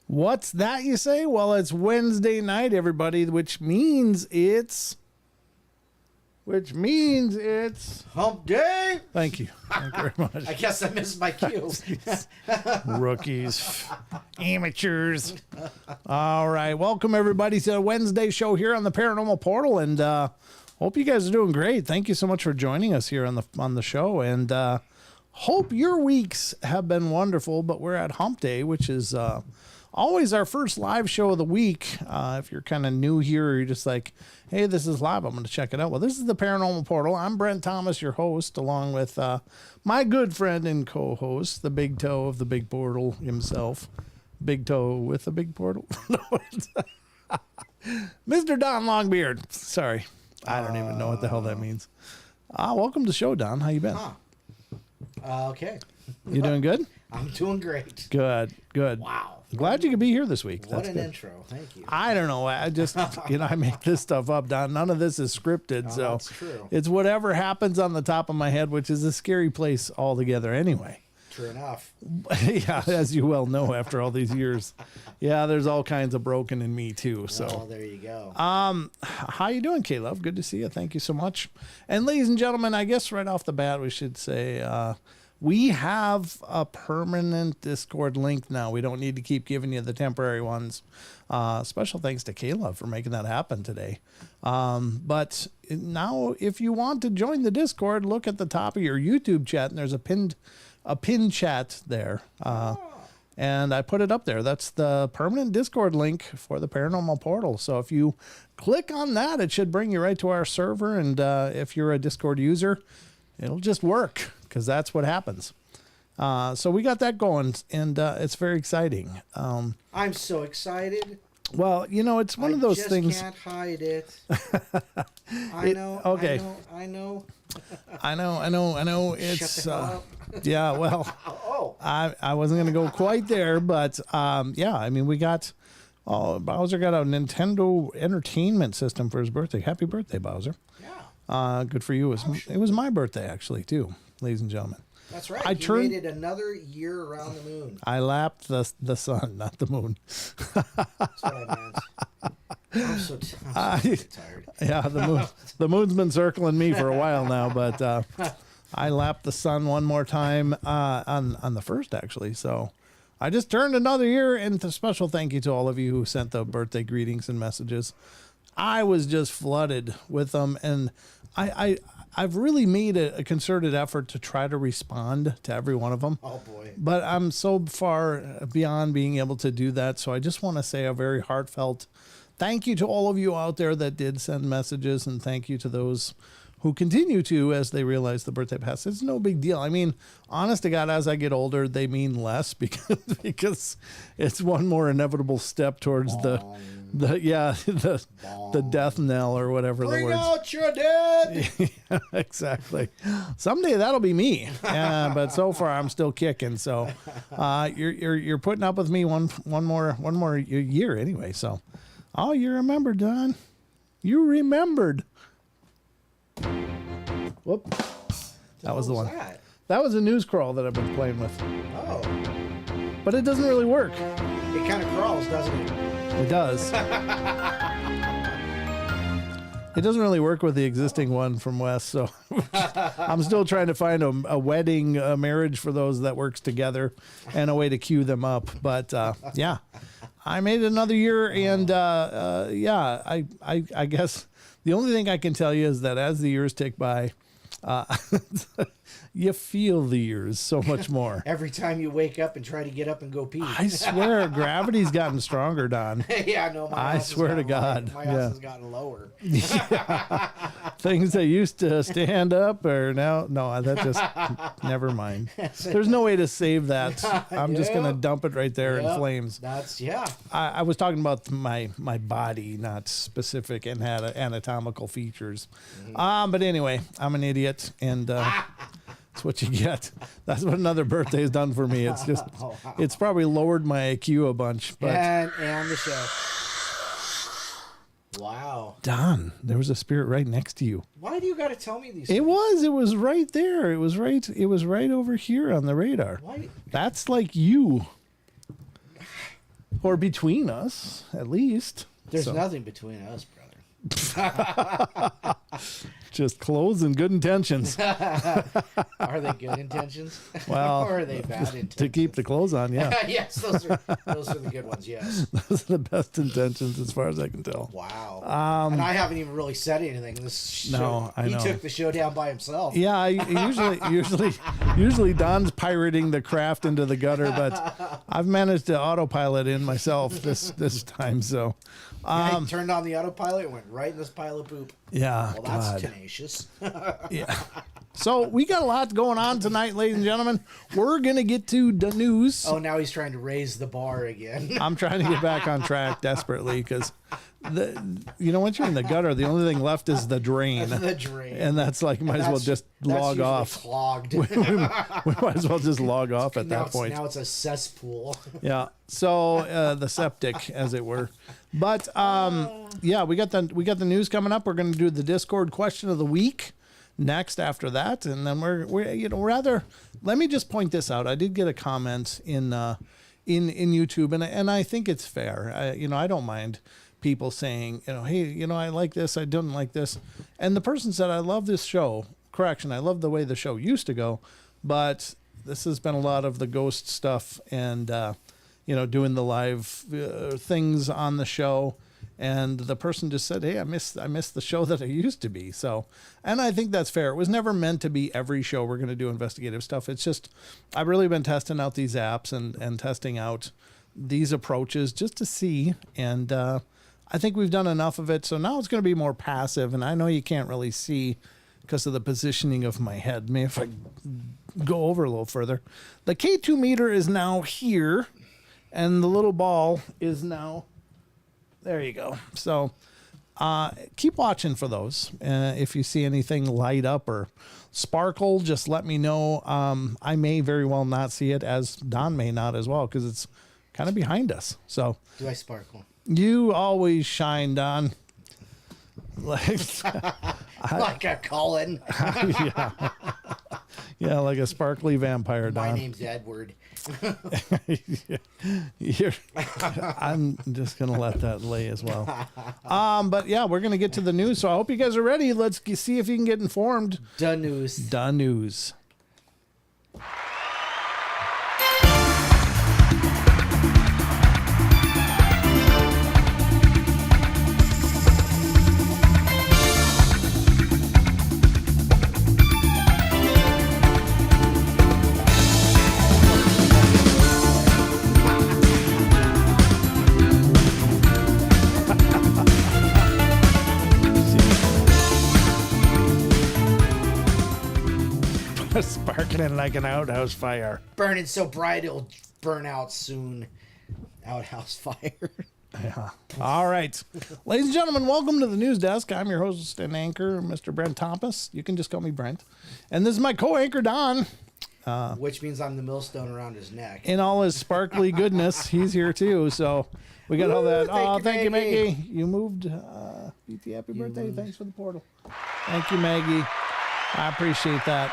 What's that, you say? Well, it's Wednesday night, everybody, which means it's Hump Day. Thank you. Thank you very much. I guess I missed my cue. Rookies. Amateurs. All right. Welcome, everybody, to the Wednesday show here on the Paranormal Portal. And hope you guys are doing great. Thank you so much for joining us here on the show. And hope your weeks have been wonderful. But we're at Hump Day, which is always our first live show of the week. If you're kind of new here, or you're just like, hey, this is live, I'm going to check it out. Well, this is the Paranormal Portal. I'm Brent Thomas, your host, along with my good friend and co-host, the big toe of the big portal himself. Big toe with a big portal. Mr. Don Longbeard. Sorry. I don't even know what the hell that means. Welcome to the show, Don. How you been? Okay. You doing good? I'm doing great. Good. Wow. Glad you could be here this week. What That's an good. Intro. Thank you. I don't know. I just, I make this stuff up, Don. None of this is scripted. So that's true. It's whatever happens on the top of my head, which is a scary place altogether anyway. True enough. Yeah, as you well know after all these years. Yeah, there's all kinds of broken in me too. So Oh, there you go. how you doing, K-Love? Good to see you. Thank you so much. And ladies and gentlemen, I guess right off the bat we should say we have a permanent Discord link now. We don't need to keep giving you the temporary ones. Special thanks to Kayla for making that happen today. But now, if you want to join the Discord, look at the top of your YouTube chat, and there's a pinned chat there. And I put it up there. That's the permanent Discord link for the Paranormal Portal. So if you click on that, it should bring you right to our server. And if you're a Discord user, it'll just work, because that's what happens. So we got that going, and it's very exciting. I'm so excited. Well, it's one of those things. I just can't hide it. I know. Okay. I know. I know. It's Shut the hell up. yeah. Well, I wasn't gonna go quite there, but yeah. I mean, we got. Bowser got a Nintendo Entertainment System for his birthday. Happy birthday, Bowser. Yeah. Good for you. It was my birthday, actually, too, ladies and gentlemen. That's right. You made it another year around the moon. I lapped the sun, not the moon. That's what I meant. I'm so tired. Yeah, the moon's been circling me for a while now, but I lapped the sun one more time on the first, actually. So I just turned another year, and a special thank you to all of you who sent the birthday greetings and messages. I was just flooded with them, and I've really made a concerted effort to try to respond to every one of them. Oh, boy. But I'm so far beyond being able to do that, so I just want to say a very heartfelt thank you to all of you out there that did send messages, and thank you to those who continue to as they realize the birthday pass. It's no big deal. I mean, honest to God, as I get older, they mean less because it's one more inevitable step towards the death knell or whatever Bring the words. out your dead. Yeah, exactly. Someday that'll be me. But so far I'm still kicking. So you're putting up with me one more year anyway. So you remembered, Don. You remembered. Whoop. That was the one. That was a news crawl that I've been playing with. Oh. But it doesn't really work. It kind of crawls, doesn't it? It does. It doesn't really work with the existing one from Wes, so I'm still trying to find a wedding, a marriage for those that works together, and a way to queue them up. But yeah, I made it another year, and yeah, I guess the only thing I can tell you is that as the years tick by, you feel the years so much more. Every time you wake up and try to get up and go pee. I swear, gravity's gotten stronger, Don. Yeah, no, I swear to God. My house has gotten lower. Things that used to stand up are now, no, that just, never mind. There's no way to save that. I'm just going to dump it right there in flames. That's, yeah. I was talking about my body, not specific and had anatomical features. But anyway, I'm an idiot, and that's what you get. That's what another birthday has done for me. It's just, it's probably lowered my IQ a bunch. But and the show. Wow. Don, there was a spirit right next to you. Why do you got to tell me these? It was right there. It was right over here on the radar. Why? That's like you. Or between us, at least. There's nothing between us, brother. Just clothes and good intentions. Are they good intentions? Well, or are they bad intentions? To keep the clothes on, yeah. Yes, those are the good ones, yes. Those are the best intentions as far as I can tell. Wow. And I haven't even really said anything. I know. He took the show down by himself. Yeah, usually Don's pirating the craft into the gutter, but I've managed to autopilot in myself this time, so Yeah, he turned on the autopilot and went right in this pile of poop. yeah. Well, that's tenacious. Yeah. So we got a lot going on tonight, ladies and gentlemen. We're going to get to the news. Oh, now he's trying to raise the bar again. I'm trying to get back on track desperately because, once you're in the gutter, the only thing left is the drain. The drain. And that's like, might as well just log off. Clogged. we might as well just log off at that point. Now it's a cesspool. Yeah. So the septic, as it were. But yeah, we got the news coming up. We're going to do the Discord question of the week next after that, and then we're let me just point this out. I did get a comment in YouTube, and I think it's fair. I don't mind people saying, hey, I like this, I don't like this. And the person said, I love this show. Correction, I love the way the show used to go, but this has been a lot of the ghost stuff and doing the live things on the show. And the person just said, hey, I miss the show that I used to be. So, and I think that's fair. It was never meant to be every show we're going to do investigative stuff. It's just, I've really been testing out these apps and testing out these approaches just to see. And I think we've done enough of it. So now it's going to be more passive. And I know you can't really see because of the positioning of my head. Maybe if I go over a little further. The K2 meter is now here. And the little ball is now... There you go. So keep watching for those. If you see anything light up or sparkle, just let me know. I may very well not see it, as Don may not as well, because it's kind of behind us. So do I sparkle? You always shine, Don. Like a Colin. Yeah, like a sparkly vampire, Don. My name's Edward. I'm just going to let that lay as well. But yeah, we're going to get to the news. So I hope you guys are ready. Let's see if you can get informed. The news. The news. Sparkling like an outhouse fire. Burning so bright it'll burn out soon. Outhouse fire. Yeah. All right. Ladies and gentlemen, welcome to the news desk. I'm your host and anchor, Mr. Brent Thomas. You can just call me Brent. And this is my co-anchor, Don. Which means I'm the millstone around his neck. In all his sparkly goodness, he's here too. So we got all that. Thank you, Maggie. You moved. BT, happy birthday. Thanks for the portal. Thank you, Maggie. I appreciate that.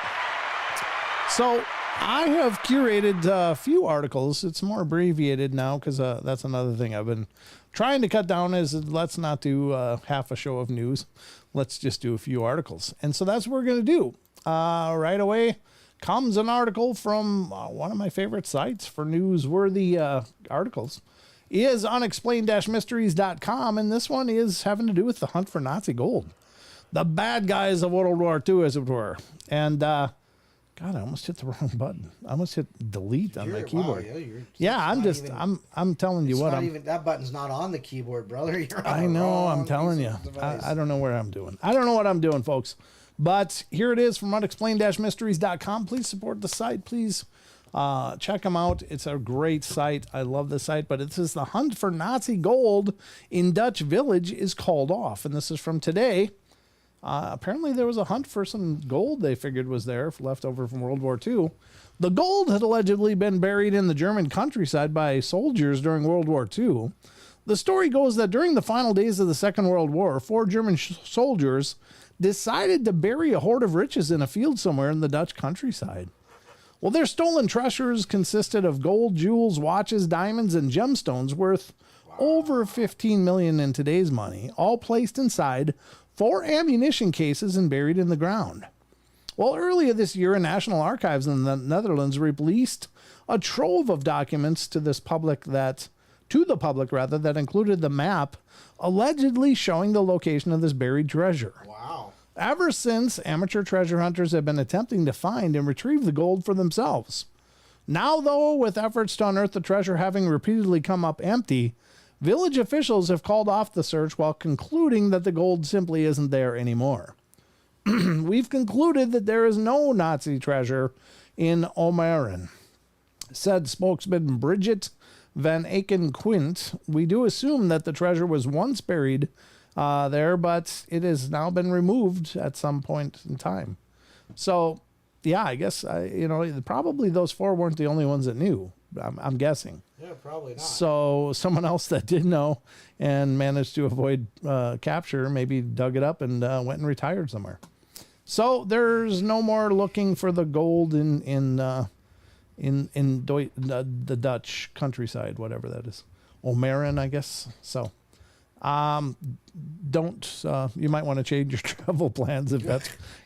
So So I have curated a few articles. It's more abbreviated now because that's another thing I've been trying to cut down is let's not do half a show of news. Let's just do a few articles. And so that's what we're going to do. Right away comes an article from one of my favorite sites for newsworthy articles. Is unexplained-mysteries.com, and this one is having to do with the hunt for Nazi gold. The bad guys of World War II, as it were. And, God, I almost hit the wrong button. I almost hit delete on my keyboard. Wow, I'm telling you what. That button's not on the keyboard, brother. You're on I know, I'm telling you. I don't know where I'm doing. I don't know what I'm doing, folks. But here it is from unexplained-mysteries.com. Please support the site. Please check them out. It's a great site. I love this site. But it says the hunt for Nazi gold in Dutch village is called off. And this is from today. Apparently there was a hunt for some gold they figured was there, left over from World War II. The gold had allegedly been buried in the German countryside by soldiers during World War II. The story goes that during the final days of the Second World War, 4 German soldiers decided to bury a hoard of riches in a field somewhere in the Dutch countryside. Well, their stolen treasures consisted of gold, jewels, watches, diamonds, and gemstones worth over $15 million in today's money, all placed inside 4 ammunition cases and buried in the ground. Well, earlier this year, National Archives in the Netherlands released a trove of documents to the public that included the map allegedly showing the location of this buried treasure. Wow. Ever since, amateur treasure hunters have been attempting to find and retrieve the gold for themselves. Now, though, with efforts to unearth the treasure having repeatedly come up empty, village officials have called off the search while concluding that the gold simply isn't there anymore. We've concluded that there is no Nazi treasure in Omeren, said spokesman Bridget Van Aken Quint. We do assume that the treasure was once buried there, but it has now been removed at some point in time. So, yeah, I guess, probably those 4 weren't the only ones that knew. I'm guessing. Yeah, probably not. So someone else that did know and managed to avoid capture maybe dug it up and went and retired somewhere. So there's no more looking for the gold in the Dutch countryside, whatever that is. Omeren, I guess. So don't you might want to change your travel plans if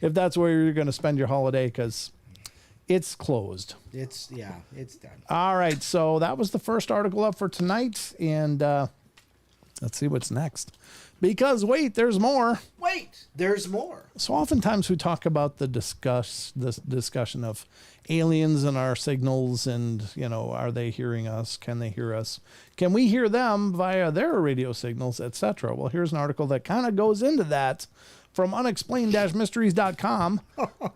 that's where you're going to spend your holiday, because it's closed. It's done. All right, so that was the first article up for tonight, and let's see what's next. Because wait, there's more. There's more. So oftentimes we talk about this discussion of aliens and our signals, and are they hearing us? Can they hear us? Can we hear them via their radio signals, etc.? Well, here's an article that kind of goes into that from unexplained-mysteries.com.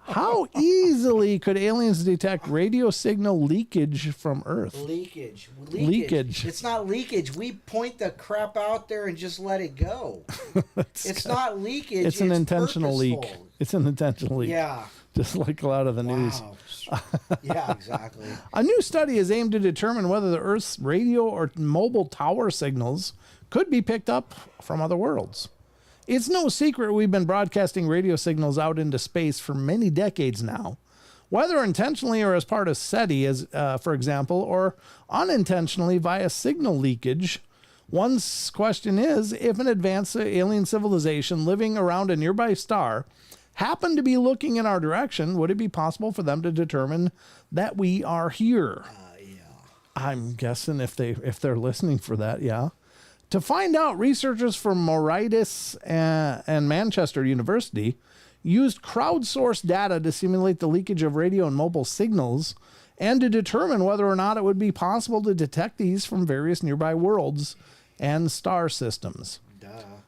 How easily could aliens detect radio signal leakage from Earth? Leakage. Leakage. It's not leakage. We point the crap out there and just let it go. It's not leakage. It's an intentional purposeful. leak. It's an intentional leak. Yeah. Just like a lot of the news. Yeah, exactly. A new study is aimed to determine whether the Earth's radio or mobile tower signals could be picked up from other worlds. It's no secret we've been broadcasting radio signals out into space for many decades now. Whether intentionally or as part of SETI, for example, or unintentionally via signal leakage, one question is, if an advanced alien civilization living around a nearby star happened to be looking in our direction, would it be possible for them to determine that we are here? Yeah. I'm guessing if they're listening for that, yeah. To find out, researchers from Mauritius and Manchester University used crowdsourced data to simulate the leakage of radio and mobile signals and to determine whether or not it would be possible to detect these from various nearby worlds and star systems.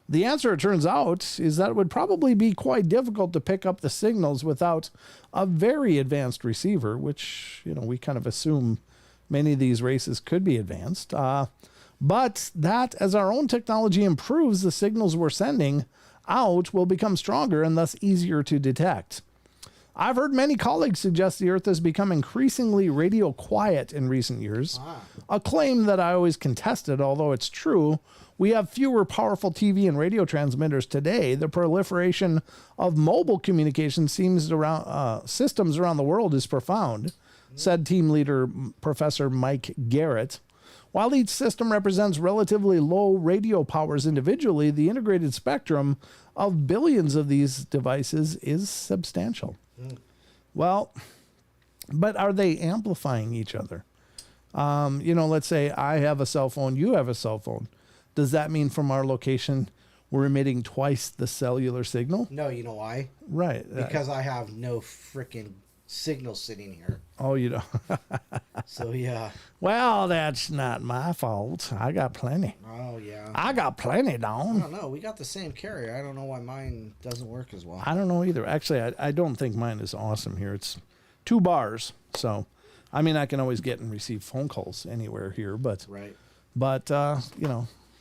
The answer, it turns out, is that it would probably be quite difficult to pick up the signals without a very advanced receiver, which, we kind of assume many of these races could be advanced. But that as our own technology improves, the signals we're sending out will become stronger and thus easier to detect. I've heard many colleagues suggest the Earth has become increasingly radio quiet in recent years, a claim that I always contested, although it's true. We have fewer powerful TV and radio transmitters today. The proliferation of mobile communication systems around the world is profound, said team leader Professor Mike Garrett. While each system represents relatively low radio powers individually, the integrated spectrum of billions of these devices is substantial. Well, but are they amplifying each other? Let's say I have a cell phone, you have a cell phone. Does that mean from our location we're emitting twice the cellular signal? No, you know why? Right. Because I have no freaking signal sitting here. Oh, you don't. So, yeah. Well, that's not my fault. I got plenty. Oh, yeah. I got plenty, I Dawn. don't know. We got the same carrier. I don't know why mine doesn't work as well. I don't know either. Actually, I don't think mine is awesome here. It's 2 bars. So, I mean, I can always get and receive phone calls anywhere here, but, Right.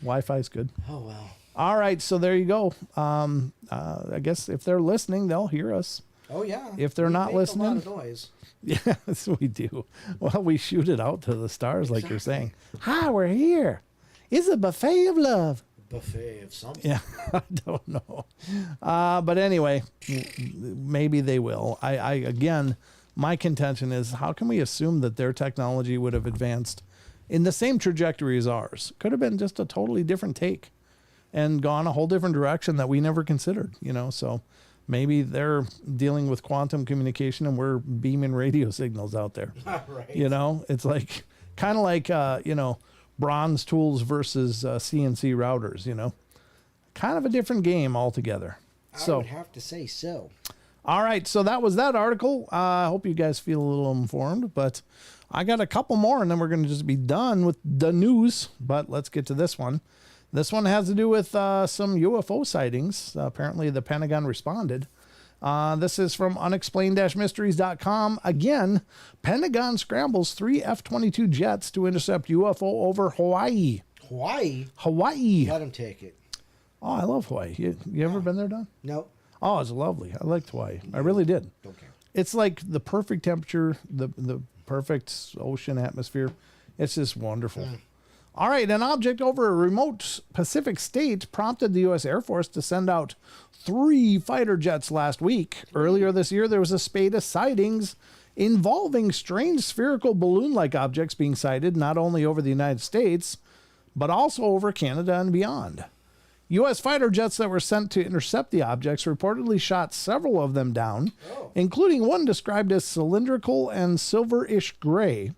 Wi-Fi is good. Oh, well. All right, so there you go. I guess if they're listening, they'll hear us. Oh, yeah. If they're not listening, a lot of noise. Yes, we do. Well, we shoot it out to the stars, like you're saying. Hi, we're here. It's a buffet of love. Buffet of something. Yeah, I don't know. But anyway, maybe they will. Again, my contention is, how can we assume that their technology would have advanced in the same trajectory as ours? Could have been just a totally different take and gone a whole different direction that we never considered, so maybe they're dealing with quantum communication and we're beaming radio signals out there. Right. It's like kind of like bronze tools versus CNC routers, kind of a different game altogether. I would have to say so. All right, so that was that article. I hope you guys feel a little informed, but I got a couple more and then we're going to just be done with the news. But let's get to this one. This one has to do with some UFO sightings. Apparently the Pentagon responded. This is from unexplained-mysteries.com. Again, Pentagon scrambles 3 F-22 jets to intercept UFO over Hawaii. Hawaii. Let them take it. Oh, I love Hawaii. You ever been there, Don? No. Oh, it's lovely. I liked Hawaii. I really did. Don't care. It's like the perfect temperature, the perfect ocean atmosphere. It's just wonderful. All right, an object over a remote Pacific state prompted the U.S. Air Force to send out 3 fighter jets last week. Earlier this year, there was a spate of sightings involving strange spherical balloon-like objects being sighted not only over the United States, but also over Canada and beyond. U.S. fighter jets that were sent to intercept the objects reportedly shot several of them down, including one described as cylindrical and silverish gray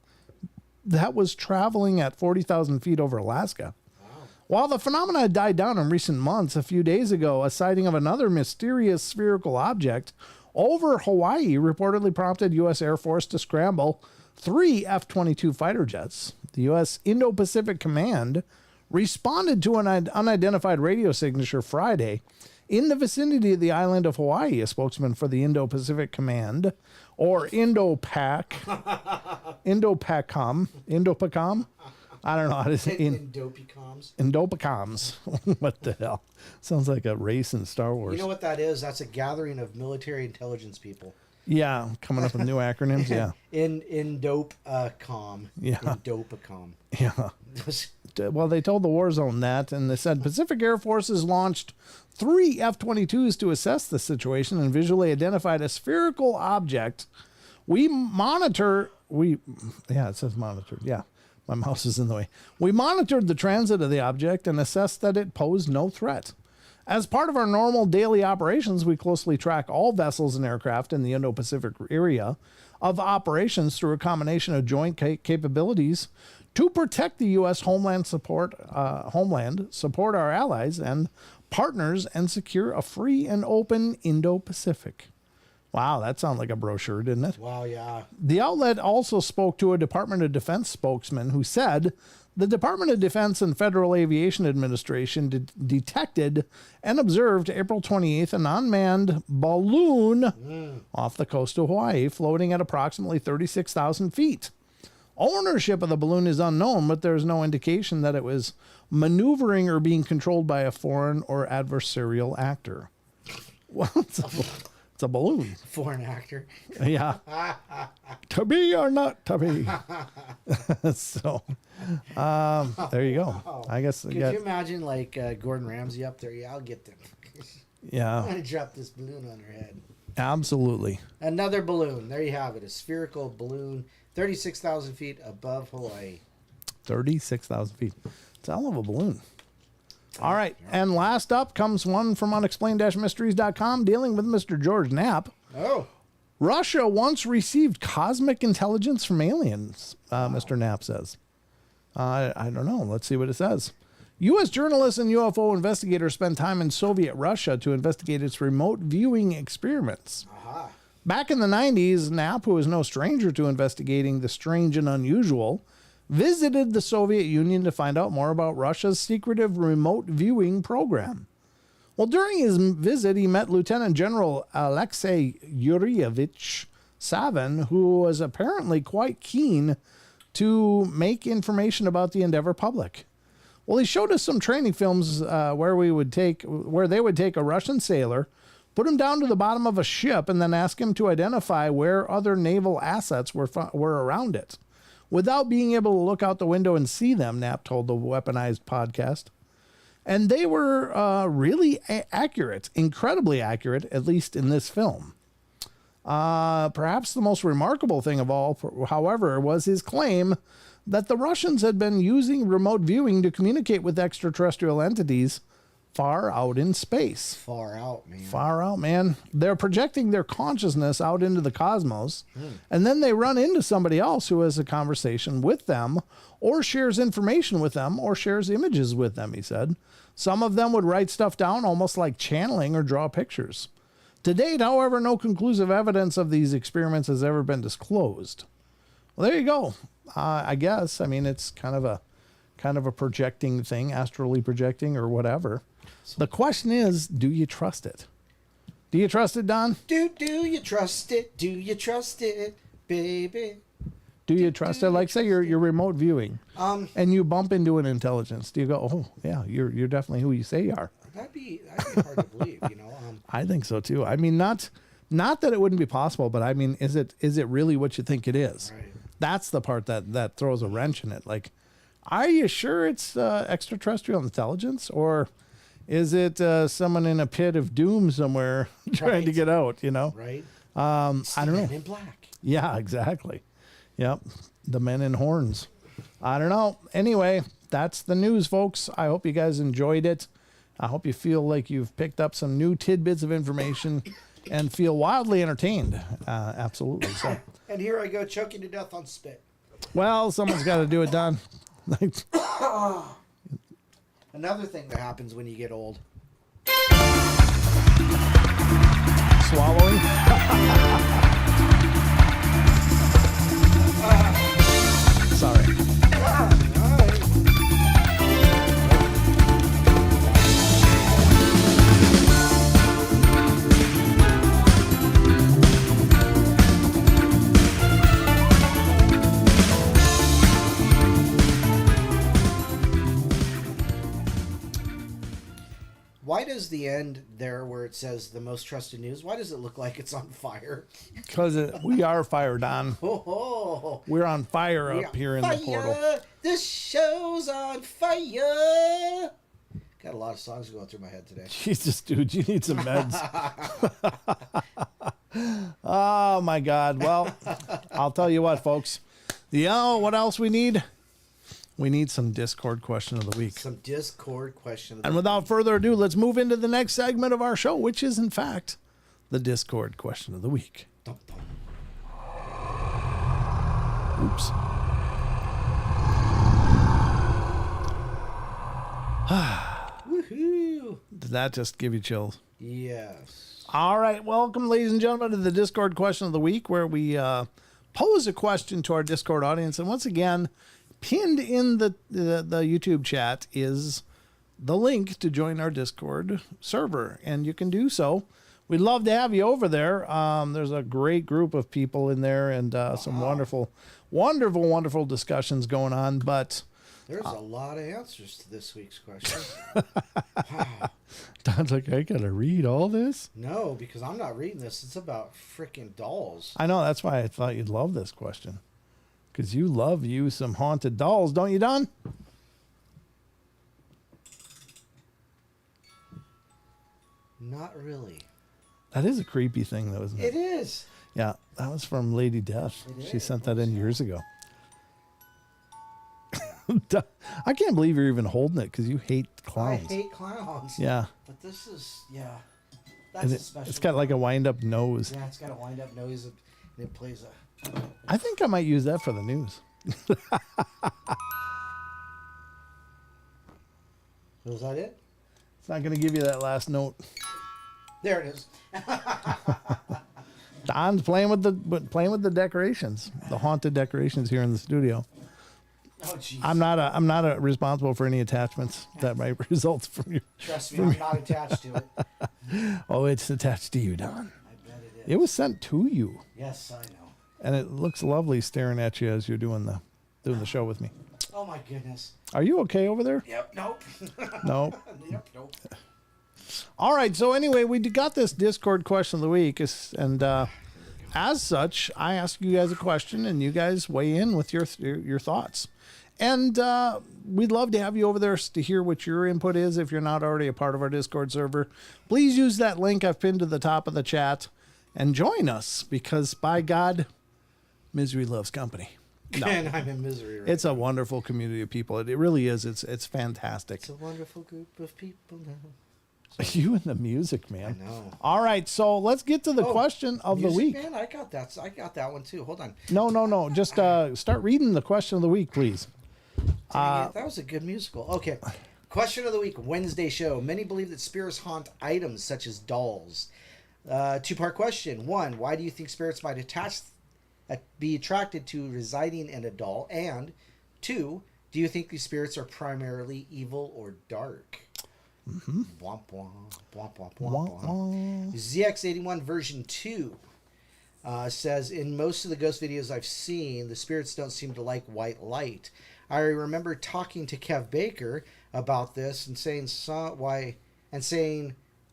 that was traveling at 40,000 feet over Alaska. Wow. While the phenomena had died down in recent months, a few days ago, a sighting of another mysterious spherical object over Hawaii reportedly prompted U.S. Air Force to scramble 3 F-22 fighter jets. The U.S. Indo-Pacific Command responded to an unidentified radio signature Friday in the vicinity of the island of Hawaii. A spokesman for the Indo-Pacific Command, or Indo-Pac, Indo-Pacom, I don't know how to say Indo-Pacoms. What the hell? Sounds like a race in Star Wars. You know what that is? That's a gathering of military intelligence people. Yeah, coming up with new acronyms, yeah. Indopacom. Yeah. Indopacom. Yeah. Well, they told the War Zone that, and they said Pacific Air Forces launched 3 F-22s to assess the situation and visually identified a spherical object. It says monitored. Yeah, my mouse is in the way. We monitored the transit of the object and assessed that it posed no threat. As part of our normal daily operations, we closely track all vessels and aircraft in the Indo-Pacific area of operations through a combination of joint capabilities to protect the U.S. homeland, support our allies and partners, and secure a free and open Indo-Pacific. Wow, that sounds like a brochure, didn't it? Wow, yeah. The outlet also spoke to a Department of Defense spokesman who said the Department of Defense and Federal Aviation Administration detected and observed April 28th an unmanned balloon off the coast of Hawaii floating at approximately 36,000 feet. Ownership of the balloon is unknown, but there's no indication that it was maneuvering or being controlled by a foreign or adversarial actor. Well, it's It's a balloon. Foreign actor. Yeah. To be or not to be. So, there you go. Wow. I guess. Could you imagine like Gordon Ramsay up there? Yeah, I'll get them. I'm Yeah, gonna drop this balloon on her head. absolutely. Another balloon. There you have it. A spherical balloon, 36,000 feet above Hawaii. 36,000 feet. It's a hell of a balloon. All right. And last up comes one from unexplained-mysteries.com dealing with Mr. George Knapp. Oh. Russia once received cosmic intelligence from aliens, Mr. Knapp says. I don't know. Let's see what it says. U.S. journalists and UFO investigators spent time in Soviet Russia to investigate its remote viewing experiments. Aha. Back in the 90s, Knapp, who is no stranger to investigating the strange and unusual, visited the Soviet Union to find out more about Russia's secretive remote viewing program. Well, during his visit, he met Lieutenant General Alexei Yurievich Savin, who was apparently quite keen to make information about the endeavor public. Well, he showed us some training films where they would take a Russian sailor, put him down to the bottom of a ship, and then ask him to identify where other naval assets were around it, without being able to look out the window and see them, Knapp told the Weaponized podcast. And they were really accurate, incredibly accurate, at least in this film. Perhaps the most remarkable thing of all, however, was his claim that the Russians had been using remote viewing to communicate with extraterrestrial entities far out in space. Far out, man. Far out, man. They're projecting their consciousness out into the cosmos, and then they run into somebody else who has a conversation with them, or shares information with them, or shares images with them, he said. Some of them would write stuff down almost like channeling or draw pictures. To date, however, no conclusive evidence of these experiments has ever been disclosed. Well, there you go. I guess. I mean, it's kind of a projecting thing, astrally projecting or whatever. The question is, do you trust it? Do you trust it, Don? Do you trust it? Do you trust it, baby? Do you trust it? Like, say you're remote viewing, and you bump into an intelligence. Do you go, oh yeah, you're definitely who you say you are? That'd be hard to believe, you know. I think so too. I mean, not that it wouldn't be possible, but I mean, is it really what you think it is? Right. That's the part that throws a wrench in it. Like, are you sure it's extraterrestrial intelligence, or is it someone in a pit of doom somewhere trying to get out? You know, Right. I don't know. Men in black. Yeah, exactly. Yep, the men in horns. I don't know. Anyway, that's the news, folks. I hope you guys enjoyed it. I hope you feel like you've picked up some new tidbits of information and feel wildly entertained. Absolutely. So, And here I go choking to death on spit. well, someone's got to do it, Don. Another thing that happens when you get old. Swallowing. Sorry. Why does the end there where it says the most trusted news, why does it look like it's on fire? Because we are fire, Don. Oh, We're on fire up here in the portal. This show's on fire. Got a lot of songs going through my head today. Jesus, dude, you need some meds. Oh, my God. Well, I'll tell you what, folks. What else we need? We need some Discord question of the week. Some Discord question. And without further ado, let's move into the next segment of our show, which is, in fact, the Discord question of the week. Dum, dum. Oops. Woohoo! Did that just give you chills? Yes. All right. Welcome, ladies and gentlemen, to the Discord question of the week, where we pose a question to our Discord audience. And once again, pinned in the YouTube chat is the link to join our Discord server, and you can do so. We'd love to have you over there. There's a great group of people in there, and some wonderful discussions going on. But There's a lot of answers to this week's question. Wow. Don's like, I gotta read all this. No, because I'm not reading this. It's about freaking dolls. I know, that's why I thought you'd love this question. Because you love you some haunted dolls, don't you, Don? Not really. That is a creepy thing, though, isn't it? It is. Yeah, that was from Lady Death. It She is. sent that in years ago. I can't believe you're even holding it because you hate clowns. I hate clowns. Yeah. But this is, that's And a special. it's got like a wind-up nose. Yeah, it's got a wind-up nose, and it plays a. I think I might use that for the news. Was that it? It's not going to give you that last note. There it is. Don's playing with the decorations, the haunted decorations here in the studio. Oh, jeez. I'm not responsible for any attachments that might result from you. Trust me, I'm not attached to it. Oh, it's attached to you, Don. I bet it is. It was sent to you, Yes, I know. and it looks lovely staring at you as you're doing the show with me. Oh my goodness. Are you okay over there? Yep. Nope. No. Yep. Nope. All right. So anyway, we got this Discord question of the week, and as such, I ask you guys a question, and you guys weigh in with your thoughts. And we'd love to have you over there to hear what your input is. If you're not already a part of our Discord server, please use that link I've pinned to the top of the chat and join us, because by God, misery loves company. No, And I'm in misery right it's a wonderful community of people. It really is. It's fantastic. It's a wonderful group of people now. You and the music, man. I know. All right, so let's get to the question of the Music week. Man, I got that. I got that one too. Hold on. No. Just start reading the question of the week, please. Dang it, that was a good musical. Okay. Question of the week, Wednesday show. Many believe that spirits haunt items such as dolls. Two-part question. One, why do you think spirits might be attracted to residing in a doll? And two, do you think these spirits are primarily evil or dark? Mm-hmm. Womp womp, womp womp womp womp. ZX81 version 2 says, in most of the ghost videos I've seen, the spirits don't seem to like white light. I remember talking to Kev Baker about this and saying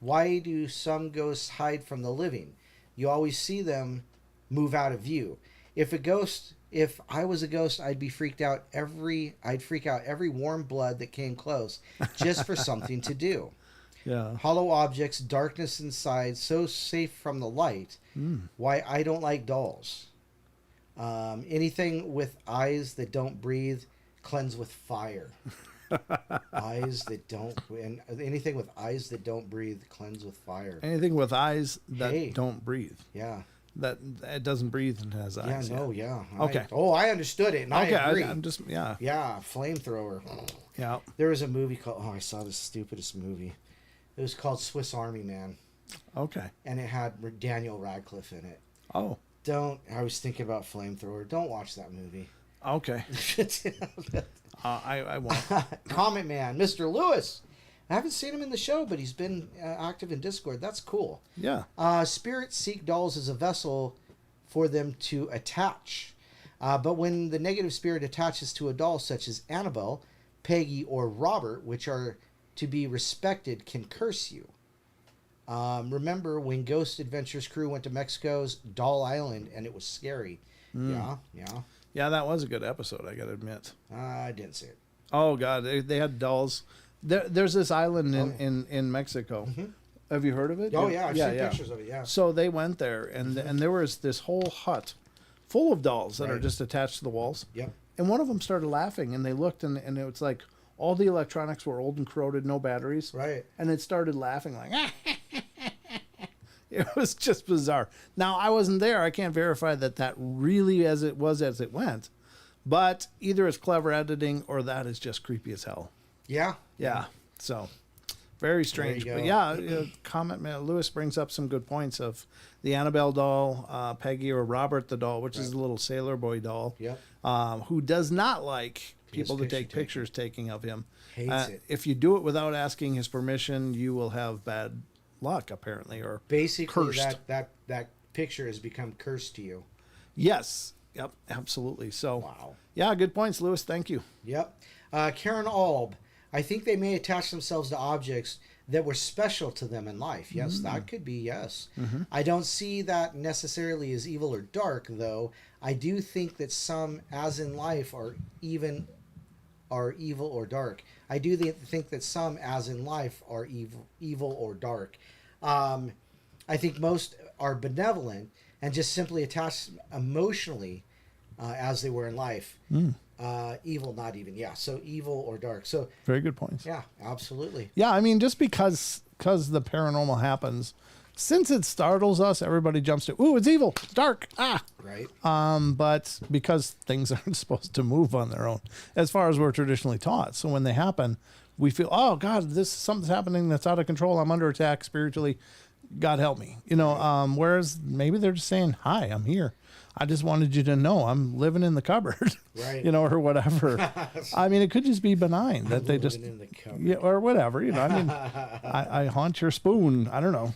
why do some ghosts hide from the living? You always see them move out of view. If I was a ghost, I'd freak out every warm blood that came close just for something to do. Yeah. Hollow objects, darkness inside, so safe from the light. Why I don't like dolls. Anything with eyes that don't breathe, cleanse with fire. Anything with eyes that don't breathe, cleanse with fire. Anything with eyes that don't breathe. Yeah. That it doesn't breathe and has eyes. Yeah. Okay. I understood it, and Okay, I agree. I'm just Yeah, flamethrower. Yeah. There was a movie called, I saw the stupidest movie. It was called Swiss Army Man, Okay. and it had Daniel Radcliffe in it. Oh. I was thinking about flamethrower. Don't watch that movie. Okay. I won't. Comment Man, Mr. Lewis. I haven't seen him in the show, but he's been active in Discord. That's cool. Yeah. Spirits seek dolls as a vessel for them to attach. But when the negative spirit attaches to a doll such as Annabelle, Peggy, or Robert, which are to be respected, can curse you. Remember when Ghost Adventures crew went to Mexico's Doll Island and it was scary? Yeah. Yeah, that was a good episode, I gotta admit. I didn't see it. Oh God, they had dolls. There's this island in Mexico. Mm-hmm. Have you heard of it? Oh yeah, I've seen pictures of it. Yeah. So they went there, and there was this whole hut full of dolls that are just attached to the walls. Yep. And one of them started laughing, and they looked, and it was like all the electronics were old and corroded, no batteries. Right. And it started laughing like. It was just bizarre. Now, I wasn't there. I can't verify that really as it went. But either it's clever editing or that is just creepy as hell. Yeah. Yeah. So, very strange. But yeah, comment man Lewis brings up some good points of the Annabelle doll, Peggy or Robert the doll, which is a little sailor boy doll. Yep. Who does not like people to take pictures taking of him. Hates it. If you do it without asking his permission, you will have bad luck apparently, or basically cursed. that picture has become cursed to you. Yes, Yep. Absolutely. So, Wow. yeah, good points, Lewis. Thank you. Yep. Karen Alb, I think they may attach themselves to objects that were special to them in life. Yes, that could be, yes. I don't see that necessarily as evil or dark, though. I do think that some, as in life, are evil or dark. I do think that some, as in life, are evil or dark. I think most are benevolent and just simply attached emotionally as they were in life. Evil, not even. Yeah, so evil or dark. So Very good points. yeah, absolutely. Yeah, I mean, just because the paranormal happens, since it startles us, everybody jumps to, ooh, it's evil, it's dark, ah. Right. But because things aren't supposed to move on their own, as far as we're traditionally taught. So when they happen, we feel, oh God, something's happening that's out of control. I'm under attack spiritually. God help me. Whereas maybe they're just saying, hi, I'm here. I just wanted you to know I'm living in the cupboard, Right. or whatever. I mean, it could just be benign that they just, in the cupboard. yeah, or whatever, I mean, I haunt your spoon. I don't know,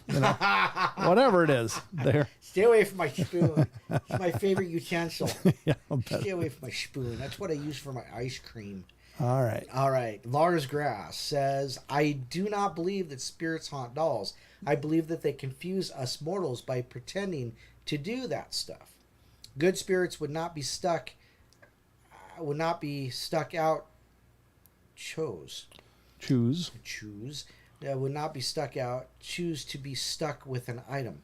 whatever it is there. Stay away from my spoon. It's my favorite utensil. Yeah, I'll bet. Stay away from my spoon. That's what I use for my ice cream. All right. All right. Lars Grass says, I do not believe that spirits haunt dolls. I believe that they confuse us mortals by pretending to do that stuff. Good spirits would not be stuck out. Choose would not be stuck out. Choose to be stuck with an item.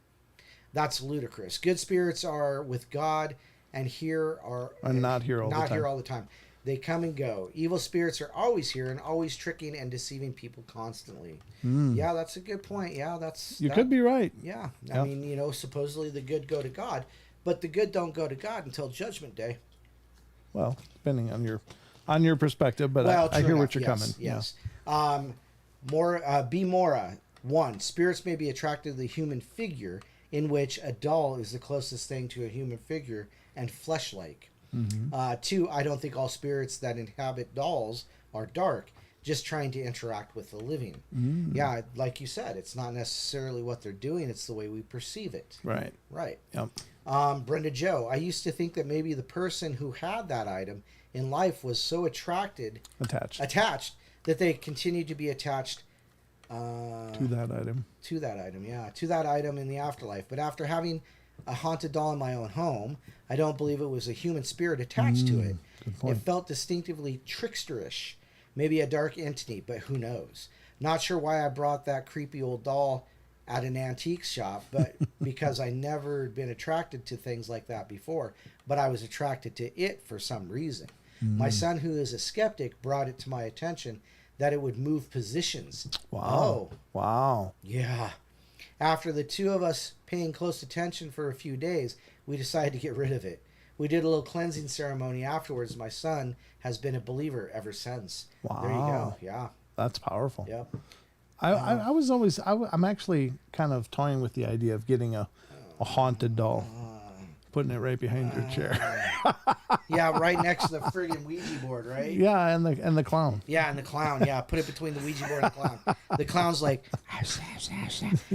That's ludicrous. Good spirits are with God and not here all the time. They come and go. Evil spirits are always here and always tricking and deceiving people constantly. Yeah, that's a good point. Yeah, could be right. Yeah. I mean, supposedly the good go to God, but the good don't go to God until Judgment Day. Well, depending on your perspective, but I hear what you're coming. Yes. Yeah. B. Mora. 1. Spirits may be attracted to the human figure, in which a doll is the closest thing to a human figure and flesh-like. 2. I don't think all spirits that inhabit dolls are dark, just trying to interact with the living. Yeah, like you said, it's not necessarily what they're doing, it's the way we perceive it. Right. Yep. Brenda Joe, I used to think that maybe the person who had that item in life was so attached that they continued to be attached to that item. To that item in the afterlife. But after having a haunted doll in my own home, I don't believe it was a human spirit attached to it. Good point. It felt distinctively tricksterish, maybe a dark entity, but who knows? Not sure why I brought that creepy old doll at an antique shop, but because I never been attracted to things like that before, but I was attracted to it for some reason. My son, who is a skeptic, brought it to my attention that it would move positions. Wow. Oh. Wow. Yeah. After the two of us paying close attention for a few days, we decided to get rid of it. We did a little cleansing ceremony afterwards. My son has been a believer ever since. Wow. There you go. Yeah. That's powerful. Yep. I'm actually kind of toying with the idea of getting a haunted doll, putting it right behind your chair. Yeah, right next to the friggin' Ouija board, right? Yeah, and the clown. Yeah, and the clown. Yeah, put it between the Ouija board and the clown. The clown's like,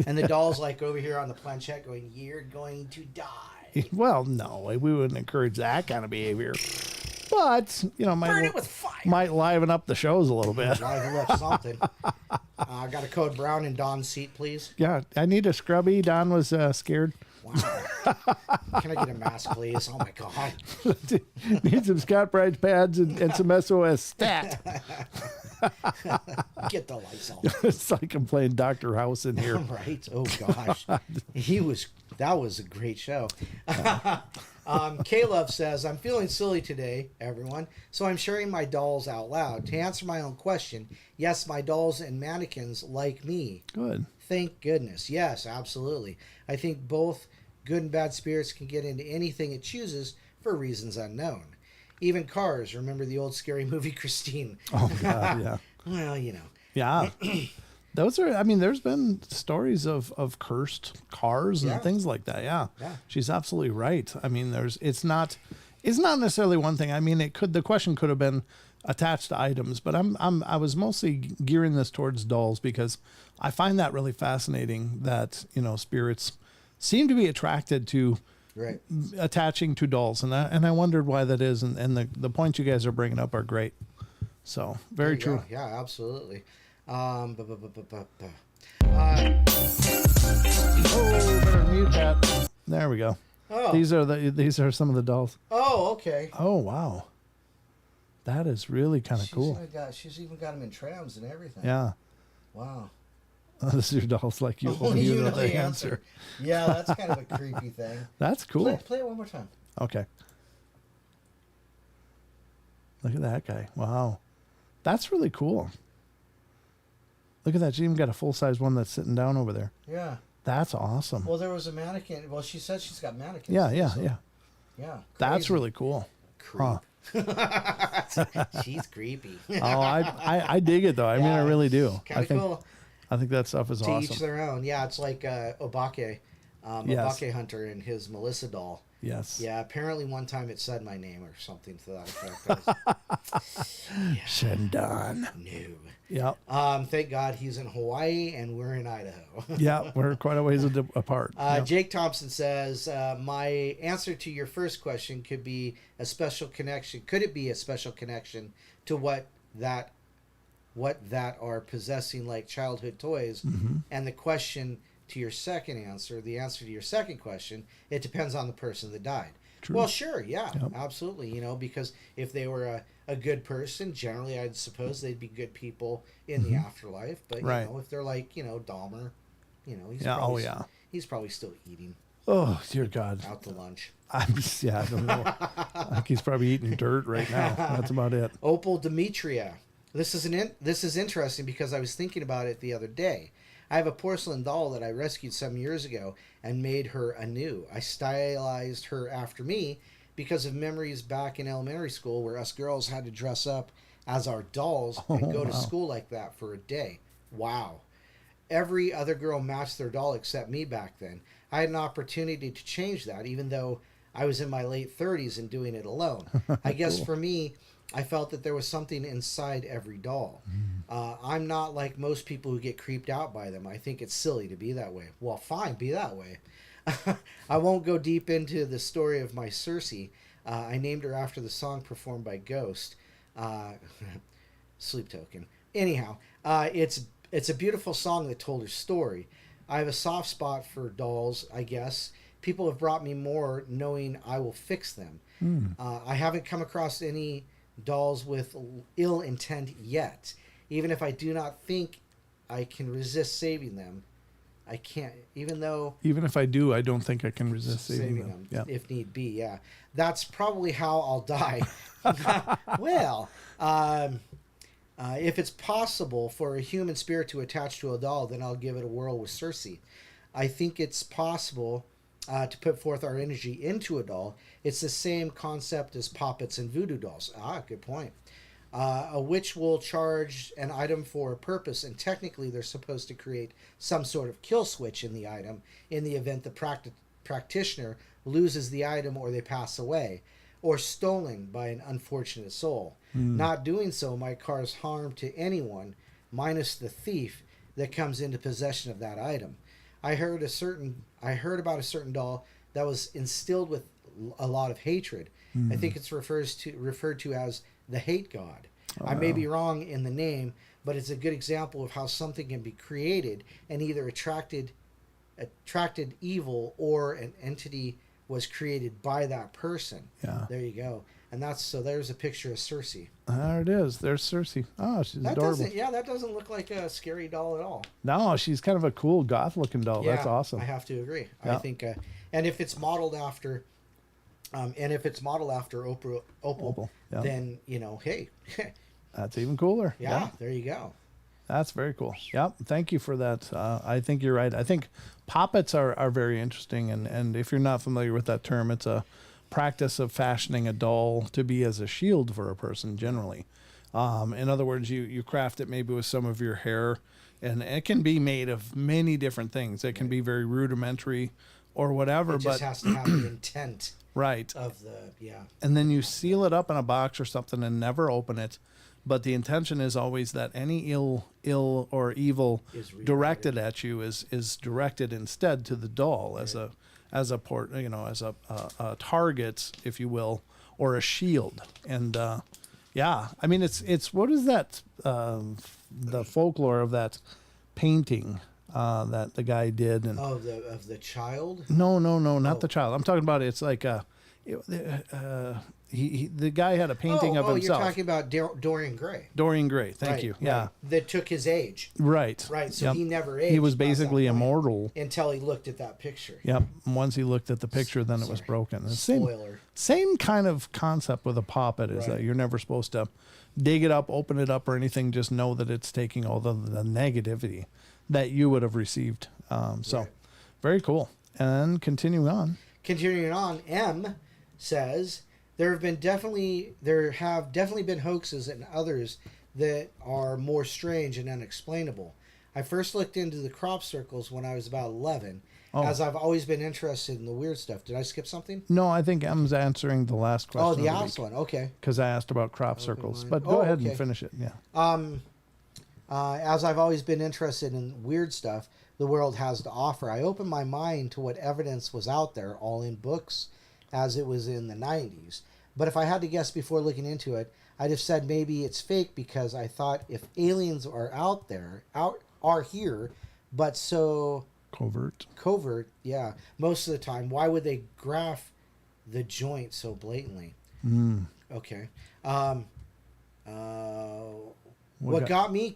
and the doll's like over here on the planchette going, "You're going to die." Well, no, we wouldn't encourage that kind of behavior. But, burn it with fire. Might liven up the shows a little bit. Liven up something. I got a code brown in Don's seat, please. Yeah, I need a scrubby. Don was scared. Wow. Can I get a mask, please? Oh, my God. Need some Scott Bright pads and some SOS stat. Get the lights on. It's like I'm playing Dr. House in here. Right? Oh, gosh. That was a great show. K-Love says, I'm feeling silly today, everyone, so I'm sharing my dolls out loud. To answer my own question, yes, my dolls and mannequins like me. Good. Thank goodness. Yes, absolutely. I think both good and bad spirits can get into anything it chooses for reasons unknown. Even cars. Remember the old scary movie Christine? Oh, God, yeah. Well, Yeah. There's been stories of cursed cars and things like that. Yeah. She's absolutely right. I mean, it's not necessarily one thing. I mean, the question could have been attached to items, but I was mostly gearing this towards dolls because I find that really fascinating that, spirits seem to be attracted to Right. attaching to dolls, and I wondered why that is, and the points you guys are bringing up are great. So very true. Yeah, absolutely. Oh, better mute that. There we go. Oh. These are some of the dolls. Oh, okay. Oh, wow. That is really kind of cool. She's even got them in trams and everything. Yeah. Wow. This is your dolls like you. Only you know the answer. Yeah, that's kind of a creepy thing. That's cool. Play it one more time. Okay. Look at that guy. Wow. That's really cool. Look at that. She even got a full-size one that's sitting down over there. Yeah. That's awesome. Well, there was a mannequin. Well, she said she's got mannequins. Yeah. Yeah. That's really cool. Creep. She's creepy. Oh, I dig it though. I mean, I really do. Kind of cool. I think that stuff is To awesome. each their own. Yeah, it's like Obake, Yes. Obake Hunter and his Melissa doll. Yes. Yeah, apparently one time it said my name or something to that effect. Shendan. No. Yep. Thank God he's in Hawaii and we're in Idaho. Yeah, we're quite a ways apart. Yep. Jake Thompson says, my answer to your first question could be a special connection. Could it be a special connection to what that are possessing like childhood toys? Mm-hmm. And the question to your second answer, the answer to your second question, it depends on the person that died. True. Well, sure, yeah, Yep. absolutely. You know, because if they were a good person, generally I'd suppose they'd be good people in the afterlife. But you Right. know, if they're like, Dahmer, he's Yeah. probably, Oh yeah. he's probably still eating Oh dear God. out to lunch. I don't know. I think he's probably eating dirt right now. That's about it. Opal Demetria. This is interesting because I was thinking about it the other day. I have a porcelain doll that I rescued some years ago and made her anew. I stylized her after me because of memories back in elementary school where us girls had to dress up as our dolls and go to school like that for a day. Wow. Every other girl matched their doll except me back then. I had an opportunity to change that, even though I was in my late 30s and doing it alone. I guess for me, I felt that there was something inside every doll. I'm not like most people who get creeped out by them. I think it's silly to be that way. Well, fine, be that way. I won't go deep into the story of my Circe. I named her after the song performed by Ghost. Sleep Token. Anyhow, it's a beautiful song that told her story. I have a soft spot for dolls, I guess. People have brought me more knowing I will fix them. I haven't come across any dolls with ill intent yet. Even if I do not think I can resist saving them, I can't. Even if I do, I don't think I can resist saving them. Yeah. If need be. Yeah, that's probably how I'll die. Well, if it's possible for a human spirit to attach to a doll, then I'll give it a whirl with Circe. I think it's possible to put forth our energy into a doll. It's the same concept as poppets and voodoo dolls. Good point. A witch will charge an item for a purpose, and technically they're supposed to create some sort of kill switch in the item in the event the practitioner loses the item or they pass away, or stolen by an unfortunate soul. Not doing so might cause harm to anyone, minus the thief that comes into possession of that item. I heard about a certain doll that was instilled with a lot of hatred. I think it's referred to as the hate god. I may be wrong in the name, but it's a good example of how something can be created and either attracted evil, or an entity was created by that person. Yeah. There you go. And there's a picture of Circe. There it is. There's Circe. Oh, she's adorable. That doesn't look like a scary doll at all. No, she's kind of a cool goth-looking doll. Yeah, That's awesome. I have to agree. Yeah. I think, and if it's modeled after, Opal, yeah. then hey, That's even cooler. yeah, there you go. That's very cool. Yep. Thank you for that. I think you're right. I think poppets are very interesting. And if you're not familiar with that term, it's a practice of fashioning a doll to be as a shield for a person generally. In other words, you craft it maybe with some of your hair, and it can be made of many different things. It can be very rudimentary or whatever. It just has to have the intent right. of the, yeah. And then you seal it up in a box or something and never open it. But the intention is always that any ill or evil directed at you is directed instead to the doll as as a target, if you will, or a shield. And yeah, I mean, it's what is that? The folklore of that painting that the guy did, and of the child. no, not the child. I'm talking about it's like the guy had a painting of himself. You're talking about Dorian Gray. Dorian Gray, thank you. Yeah, right. That took his age. right. So he never aged. He was past that basically point immortal until he looked at that picture. Yep. Once he looked at the picture, then it was broken. The Spoiler. same kind of concept with a puppet is that you're never supposed to dig it up, open it up, or anything. Just know that it's taking all the negativity that you would have received. Very cool. And continuing on, M says there have definitely been hoaxes and others that are more strange and unexplainable. I first looked into the crop circles when I was about 11, as I've always been interested in the weird stuff. Did I skip something? No, I think M's answering the last question. Oh, the last one. Okay. Because I asked about crop circles, but go ahead and finish it. Yeah. As I've always been interested in weird stuff the world has to offer, I opened my mind to what evidence was out there, all in books, as it was in the 90s. But if I had to guess before looking into it, I'd have said maybe it's fake because I thought if aliens are are here, but so covert, yeah, most of the time, why would they graph the joint so blatantly? Okay. What got me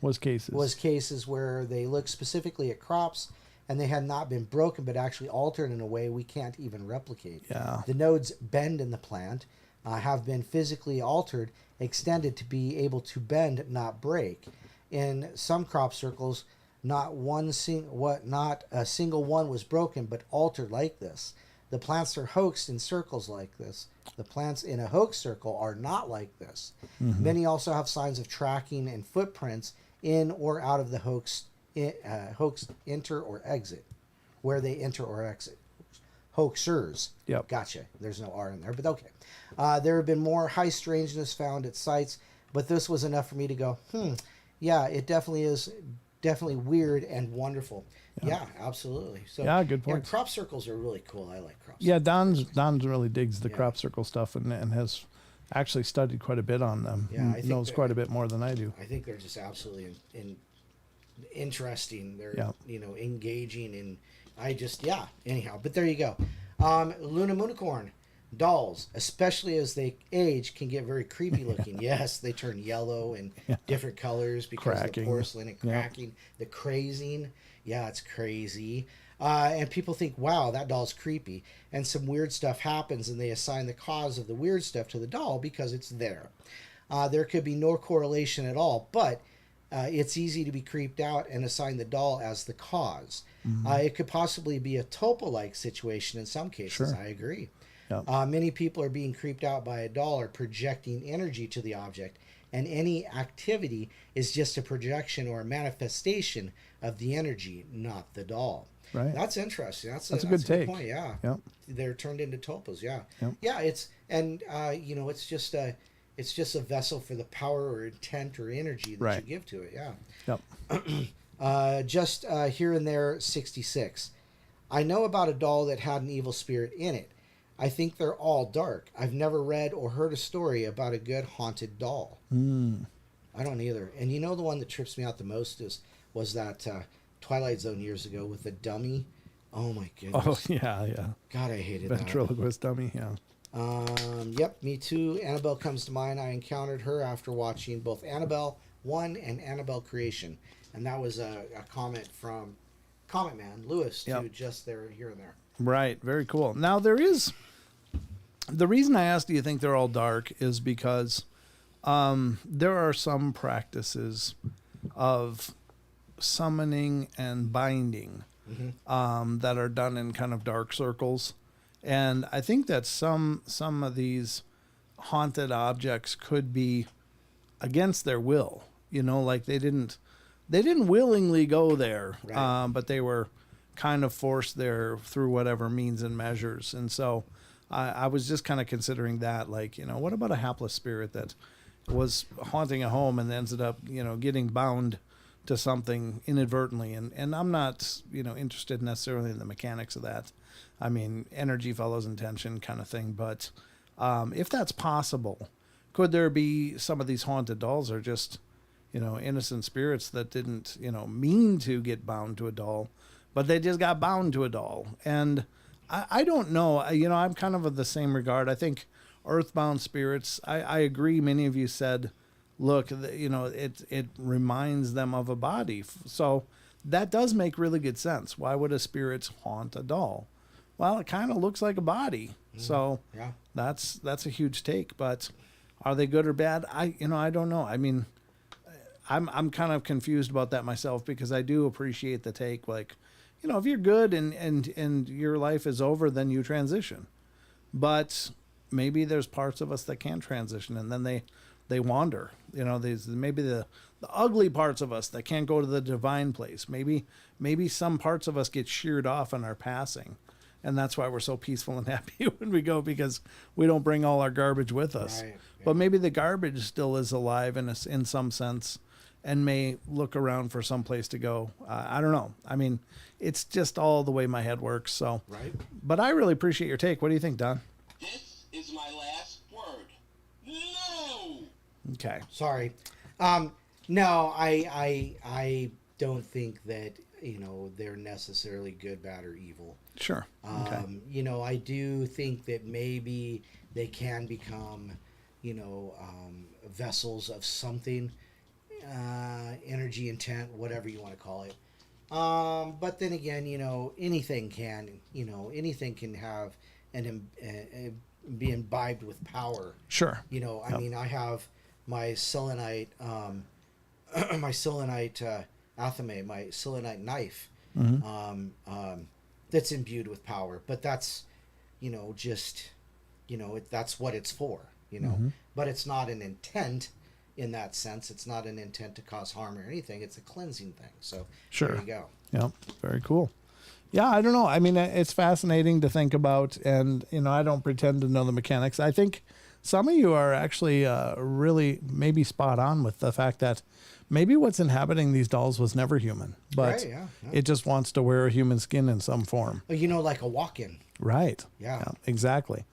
was cases where they looked specifically at crops and they had not been broken but actually altered in a way we can't even replicate. Yeah. The nodes bend in the plant, have been physically altered, extended to be able to bend, not break. In some crop circles, not a single one was broken but altered like this. The plants are hoaxed in circles like this. The plants in a hoax circle are not like this. Mm-hmm. Many also have signs of tracking and footprints in or out of the hoax enter or exit, where they enter or exit. Hoaxers. Yep. Gotcha. There's no R in there, but okay. There have been more high strangeness found at sites, but this was enough for me to go, yeah, it definitely is weird and wonderful. Yeah, absolutely. So yeah, good point. Yeah, crop circles are really cool. I like crop circles. Yeah, Don's really digs the crop circle stuff and has actually studied quite a bit on them. Yeah, I think knows quite a bit more than I do. I think they're just absolutely interesting. They're engaging, and anyhow. But there you go. Luna Moonicorn dolls, especially as they age, can get very creepy looking. Yes, they turn yellow and different colors because of the porcelain and cracking, the crazing. Yeah, it's crazy. And people think, wow, that doll's creepy. And some weird stuff happens, and they assign the cause of the weird stuff to the doll because it's there. There could be no correlation at all, but it's easy to be creeped out and assign the doll as the cause. Mm-hmm. It could possibly be a topo-like situation in some cases. Sure. I agree. Yep. Many people are being creeped out by a doll or projecting energy to the object, and any activity is just a projection or a manifestation of the energy, not the doll. Right. That's interesting. That's a good take. Point. Yeah. Yep. They're turned into topos. Yeah. Yep. Yeah. It's just a vessel for the power or intent or energy that you give to it. Yeah. Yep. Here and there, 66. I know about a doll that had an evil spirit in it. I think they're all dark. I've never read or heard a story about a good haunted doll. I don't either. And the one that trips me out the most was that Twilight Zone years ago with the dummy. Oh my goodness. Oh yeah. God, I hated that. Ventriloquist dummy. Yeah. Yep, me too. Annabelle comes to mind. I encountered her after watching both Annabelle 1 and Annabelle Creation. And that was a comment from Comment Man, Lewis, to just there, here and there. Right. Very cool. Now, the reason I asked, do you think they're all dark, is because there are some practices of summoning and binding that are done in kind of dark circles. And I think that some of these haunted objects could be against their will, like they didn't willingly go there, right. But they were kind of forced there through whatever means and measures. And so I was just kind of considering that, like, what about a hapless spirit that was haunting a home and ended up, getting bound to something inadvertently. And I'm not, interested necessarily in the mechanics of that. I mean, energy follows intention kind of thing. But if that's possible, could there be some of these haunted dolls are just, innocent spirits that didn't, mean to get bound to a doll, but they just got bound to a doll? And I don't know. I'm kind of the same regard. I think earthbound spirits, I agree. Many of you said, look, it reminds them of a body. So that does make really good sense. Why would a spirit haunt a doll? Well, it kind of looks like a body. So Yeah. that's a huge take. But are they good or bad? I don't know. I mean, I'm kind of confused about that myself, because I do appreciate the take. Like, if you're good and your life is over, then you transition. But maybe there's parts of us that can't transition, and then they wander. Maybe the ugly parts of us that can't go to the divine place. Maybe some parts of us get sheared off in our passing, and that's why we're so peaceful and happy when we go, because we don't bring all our garbage with us. Right, yeah. But maybe the garbage still is alive in some sense, and may look around for some place to go. I don't know. I mean, it's just all the way my head works. So, Right. But I really appreciate your take. What do you think, Don? This is my last word. No! Okay. Sorry. No, I don't think that, they're necessarily good, bad, or evil. Sure. Okay. I do think that maybe they can become, vessels of something, energy, intent, whatever you want to call it. But then again, anything can have be imbibed with power. Sure. I mean, I have my selenite, my selenite athame, my selenite knife, that's imbued with power. But that's, that's what it's for, But it's not an intent in that sense. It's not an intent to cause harm or anything. It's a cleansing thing. So Sure. there you go. Yep. Very cool. Yeah, I don't know. I mean, it's fascinating to think about, and I don't pretend to know the mechanics. I think some of you are actually really maybe spot on with the fact that maybe what's inhabiting these dolls was never human, but Right, yeah. it just wants to wear a human skin in some form. Like a walk-in. Right. Yeah. Exactly.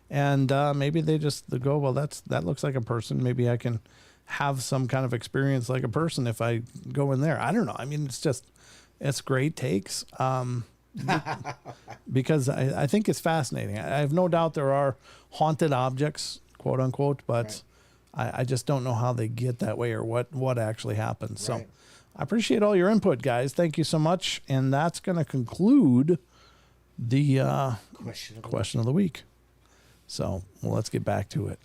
And maybe they go, well, that looks like a person. Maybe I can have some kind of experience like a person if I go in there. I don't know. I mean, it's great takes. Because I think it's fascinating. I have no doubt there are haunted objects, quote unquote, but right. I just don't know how they get that way or what actually happens. Right. So I appreciate all your input, guys. Thank you so much. And that's going to conclude the question of the week. So let's get back to it.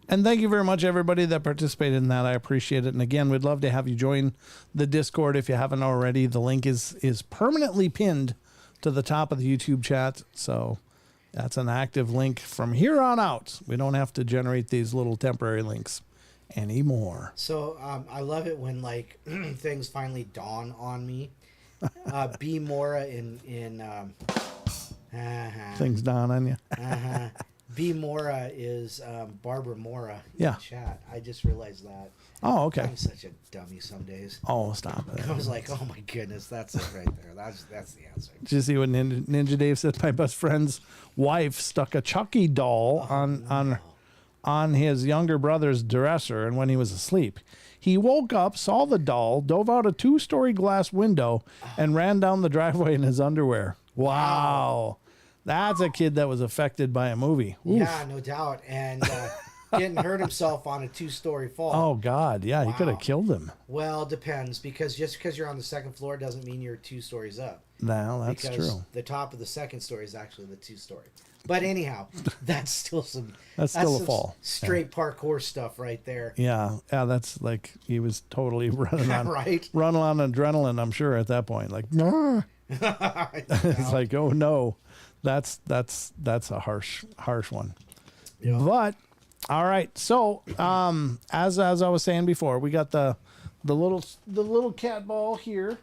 And thank you very much, everybody that participated in that. I appreciate it. And again, we'd love to have you join the Discord if you haven't already. The link is permanently pinned to the top of the YouTube chat. So that's an active link from here on out. We don't have to generate these little temporary links anymore. So I love it when things finally dawn on me. B Mora in Things dawn on you. B Mora is Barbara Mora in Yeah. chat. I just realized that. Oh, okay. I'm such a dummy some days. Oh, stop it. I was like, oh my goodness, that's it right there. That's the answer. Did you see what Ninja Dave said? My best friend's wife stuck a Chucky doll on his younger brother's dresser, and when he was asleep, he woke up, saw the doll, dove out a 2-story glass window, and ran down the driveway in his underwear. Wow. That's a kid that was affected by a movie. Oof. Yeah, no doubt. And didn't hurt himself on a 2-story fall. Oh, God. Yeah, he could have killed him. Well, depends, because just because you're on the second floor doesn't mean you're 2 stories up. No, that's because true. The top of the second story is actually the 2-story. But anyhow, that's still a fall. Straight parkour stuff right there. Yeah, that's like he was totally running on right? running on adrenaline, I'm sure, at that point. Like, it's like, oh no. That's a harsh one. Yeah. But all right. So as I was saying before, we got the little cat ball here.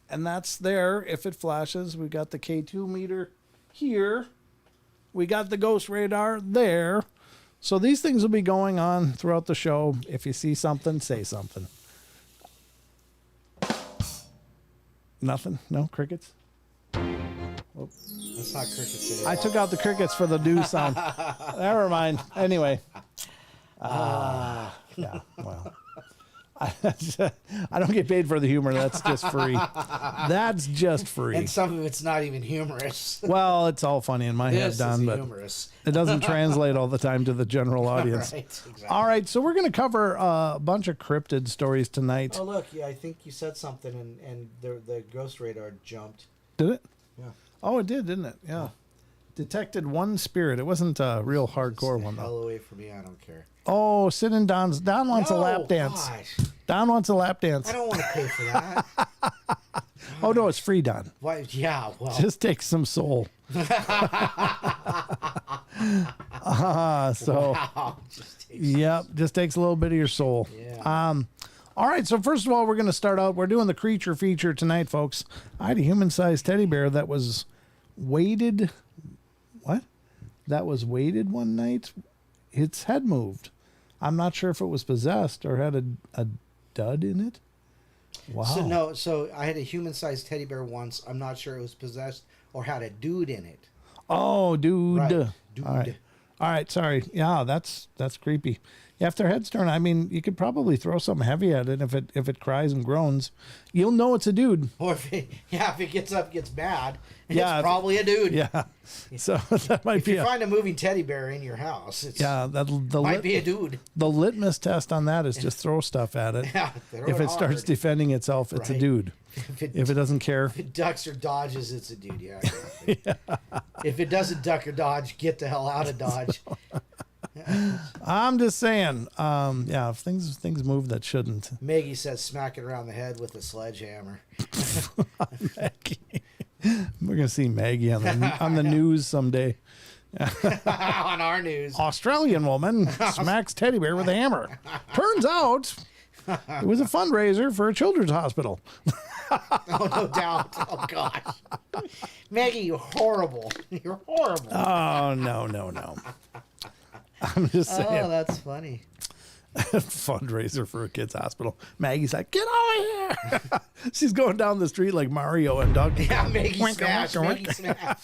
And that's there if it flashes. We got the K2 meter here. We got the ghost radar there. So these things will be going on throughout the show. If you see something, say something. Nothing? No crickets? That's not crickets today. I took out the crickets for the news sound. Never mind. Anyway. Yeah, well. I don't get paid for the humor. That's just free. That's just free. And some of it's not even humorous. Well, it's all funny in my head, This Don, is but humorous. it doesn't translate all the time to the general audience. Right, exactly. All right, so we're going to cover a bunch of cryptid stories tonight. Oh, look, yeah, I think you said something, and the ghost radar jumped. Did it? Yeah. Oh, it did, didn't it? Yeah. Detected one spirit. It wasn't a real hardcore one, Hell though. away from me, I don't care. Oh, sit in Don wants a lap dance. Gosh, Don wants a lap dance. I don't want to pay for that. Oh, no, it's free, Don. Why? Yeah, well. Just take some soul. So, Wow, yep, just takes a little bit of your soul. Yeah. All right, so first of all, we're going to start out. We're doing the creature feature tonight, folks. I had a human-sized teddy bear that was weighted. What? That was weighted one night. Its head moved. I'm not sure if it was possessed or had a dud in it. Wow. So I had a human-sized teddy bear once. I'm not sure it was possessed or had a dude in it. Oh, dude. Right. Dude. All right. Sorry. Yeah, that's creepy. Yeah, if their head's turned, I mean, you could probably throw something heavy at it. If it cries and groans, you'll know it's a dude. Or if it gets up, gets mad, Yeah, it's probably a dude. Yeah. So that might If be you find a moving teddy bear in your house, it might be a dude. The litmus test on that is just throw stuff at it. Yeah, throw If it it starts hard. defending itself, it's a Right. dude. If it doesn't care, If it ducks or dodges, it's a dude. Yeah. Exactly. If it doesn't duck or dodge, get the hell out of Dodge. I'm just saying. Yeah, if things move that shouldn't. Maggie says, "Smack it around the head with a sledgehammer." Maggie. We're gonna see Maggie on the news someday. On our news. Australian woman smacks teddy bear with a hammer. Turns out it was a fundraiser for a children's hospital. Oh, no doubt. Oh, gosh. Maggie, you're horrible. You're horrible. Oh no. I'm just saying. Oh, that's funny. Fundraiser for a kid's hospital. Maggie's like, get over here. She's going down the street like Mario and Donkey Yeah, Kong. Maggie Wink, smash. wink, Maggie wink. smash.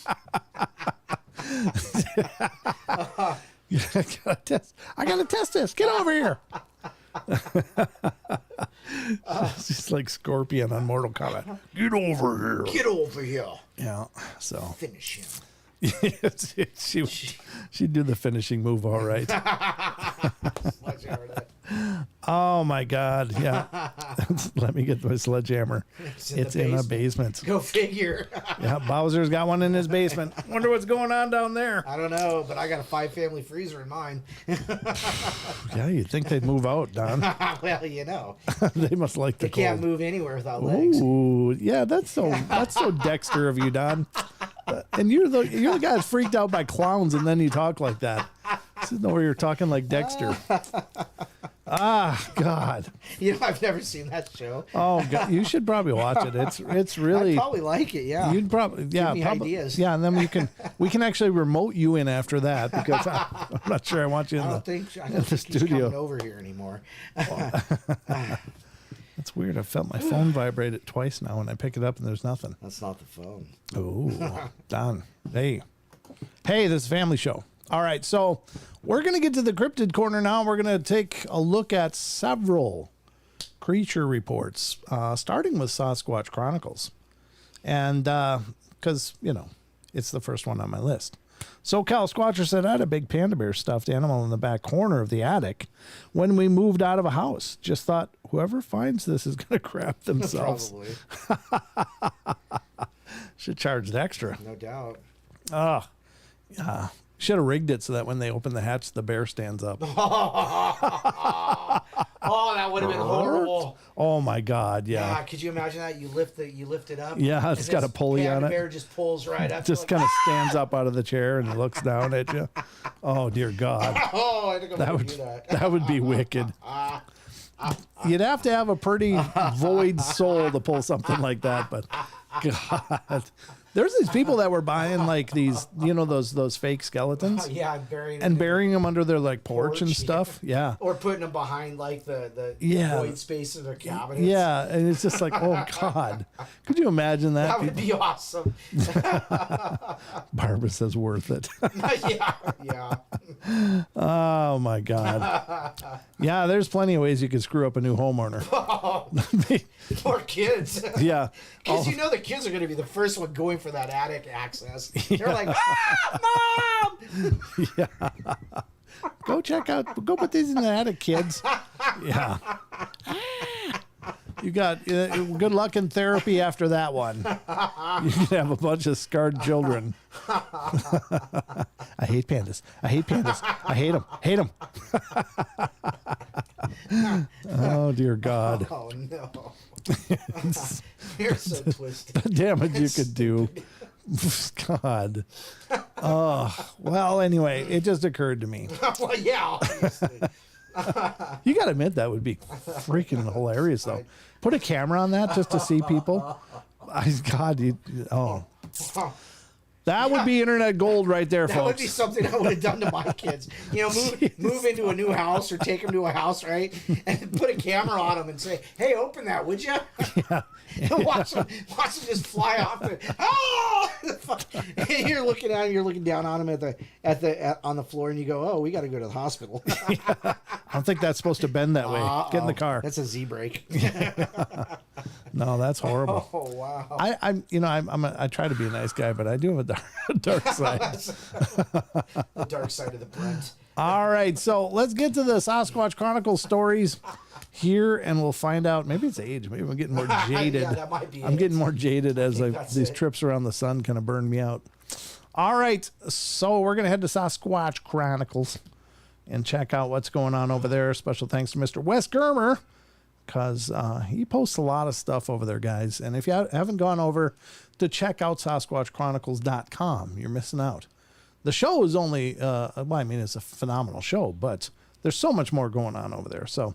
I gotta test this. Get over here. She's like Scorpion on Mortal Kombat. Get over here. Get over here. Yeah. So Finish him. she'd do the finishing move all right. Sledgehammer that. Oh my God. Yeah. Let me get my sledgehammer. It's in the in a basement. basement. Go figure. Yeah, Bowser's got one in his basement. Wonder what's going on down there. I don't know, but I got a 5-family freezer in mine. Yeah, you'd think they'd move out, Don. Well, you know, They must like the they can't cold. move anywhere without legs. Ooh, yeah, that's so Dexter of you, Don. And you're the guy that's freaked out by clowns, and then you talk like that. This is where you're talking like Dexter. Ah, God. You know, I've never seen that show. Oh, God. You should probably watch it. It's really. I'd probably like it, yeah. You'd probably me ideas. Yeah, and then we can actually remote you in after that because I'm not sure I want you in I the. don't think the he's studio. coming over here anymore. That's weird. I felt my phone vibrate it twice now when I pick it up and there's nothing. That's not the phone. Oh, Don. Hey, this is a family show. All right, so we're going to get to the cryptid corner now. We're going to take a look at several creature reports, starting with Sasquatch Chronicles. And because, it's the first one on my list. SoCal Squatcher said, I had a big panda bear stuffed animal in the back corner of the attic when we moved out of a house. Just thought, whoever finds this is going to crap themselves. Probably. Should charge it extra. No doubt. Should have rigged it so that when they open the hatch, the bear stands up. Oh, that would have been horrible. Oh my God! Yeah, Yeah, could you imagine that? You lift it up. Yeah, it's and got a this pulley on panda it. bear just pulls right up. just kind of stands up out of the chair and looks down at you. Oh dear God, Oh, I think I'm that gonna would do that. that would be wicked. You'd have to have a pretty void soul to pull something like that, but God, There's these people that were buying like these, those fake skeletons. Yeah, burying them under their like porch and stuff. Yeah. Or putting them behind like the void space in their cabinets. Yeah, and it's just like, oh God, could you imagine that? That would be awesome. Barbara says worth it. yeah. Oh my God. Yeah, there's plenty of ways you can screw up a new homeowner. Poor kids. Yeah. Because the kids are going to be the first one going for that attic access. They're like, Mom! Yeah. Go put these in the attic, kids. Yeah. You got good luck in therapy after that one. You can have a bunch of scarred children. I hate pandas. I hate pandas. I hate them. Hate them. Oh, dear God. Oh, no. You're so twisted. The damage you could do. God. Oh, well, anyway, it just occurred to me. Well, yeah, obviously. You got to admit that would be freaking hilarious, though. Put a camera on that just to see people. That would be internet gold right there, folks. That would be something I would have done to my kids. Move into a new house or take them to a house, right? And put a camera on them and say, "Hey, open that, would you?" Yeah. And watch them just fly off. And you're looking at them, you're looking down on them on the floor, and you go, "Oh, we got to go to the hospital." I don't think that's supposed to bend that way. Get in the car. That's a Z brake. No, that's horrible. Oh wow. I try to be a nice guy, but I do have a dark side. The dark side of the Brent. All right, so let's get to the Sasquatch Chronicles stories here, and we'll find out. Maybe it's age. Maybe I'm getting more jaded. Yeah, that might be I'm getting more jaded as these it. trips around the sun kind of burn me out. All right, so we're going to head to Sasquatch Chronicles and check out what's going on over there. Special thanks to Mr. Wes Germer, because he posts a lot of stuff over there, guys. And if you haven't gone over to check out SasquatchChronicles.com, you're missing out. The show is only, it's a phenomenal show, but there's so much more going on over there. So,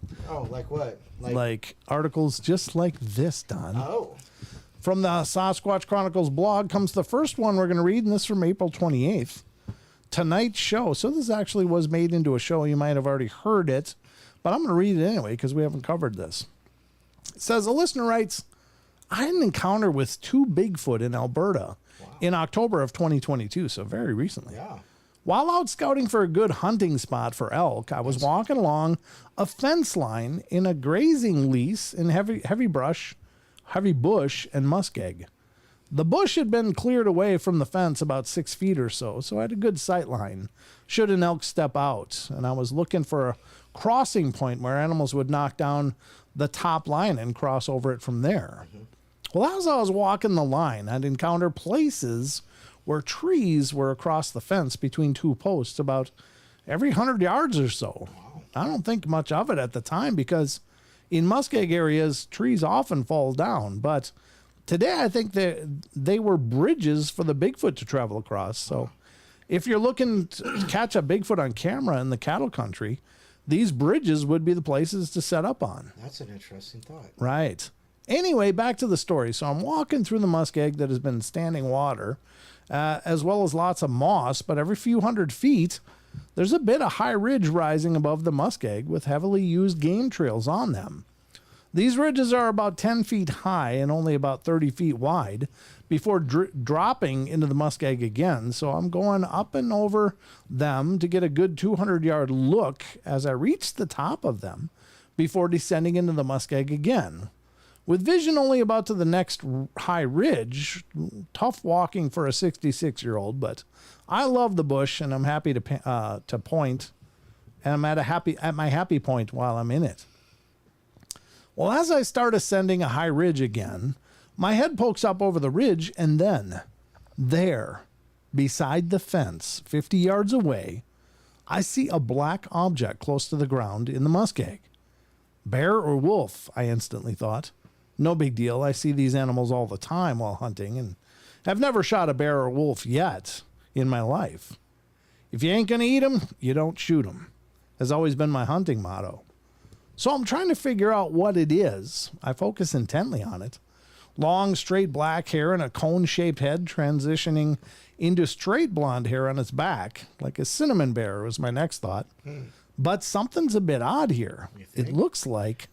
like what? Like articles just like this, Don. Oh. From the Sasquatch Chronicles blog comes the first one we're going to read, and this is from April 28th. Tonight's show. So this actually was made into a show. You might have already heard it, but I'm going to read it anyway because we haven't covered this. It says, a listener writes, I had an encounter with two Bigfoot in Alberta in October of 2022, so very recently. Yeah. While out scouting for a good hunting spot for elk, I was walking along a fence line in a grazing lease in heavy bush and muskeg. The bush had been cleared away from the fence about 6 feet or so I had a good sight line should an elk step out, and I was looking for a crossing point where animals would knock down the top line and cross over it from there. Mm-hmm. Well, as I was walking the line, I'd encounter places where trees were across the fence between two posts about every 100 yards or so. Wow. I don't think much of it at the time because in muskeg areas, trees often fall down. But today, I think they were bridges for the Bigfoot to travel across. So if you're looking to catch a Bigfoot on camera in the cattle country, these bridges would be the places to set up on. That's an interesting thought. Right. Anyway, back to the story. So I'm walking through the muskeg that has been standing water, as well as lots of moss, but every few hundred feet, there's a bit of high ridge rising above the muskeg with heavily used game trails on them. These ridges are about 10 feet high and only about 30 feet wide before dropping into the muskeg again. So I'm going up and over them to get a good 200-yard look as I reach the top of them before descending into the muskeg again. With vision only about to the next high ridge, tough walking for a 66-year-old, but I love the bush and I'm happy to point, and I'm at my happy point while I'm in it. Well, as I start ascending a high ridge again, my head pokes up over the ridge, and then, there, beside the fence, 50 yards away, I see a black object close to the ground in the muskeg. Bear or wolf, I instantly thought. No big deal. I see these animals all the time while hunting and have never shot a bear or wolf yet in my life. If you ain't going to eat them, you don't shoot them, has always been my hunting motto. So I'm trying to figure out what it is. I focus intently on it. long, straight black hair and a cone-shaped head transitioning into straight blonde hair on its back, like a cinnamon bear was my next thought. But something's a bit odd here. It looks like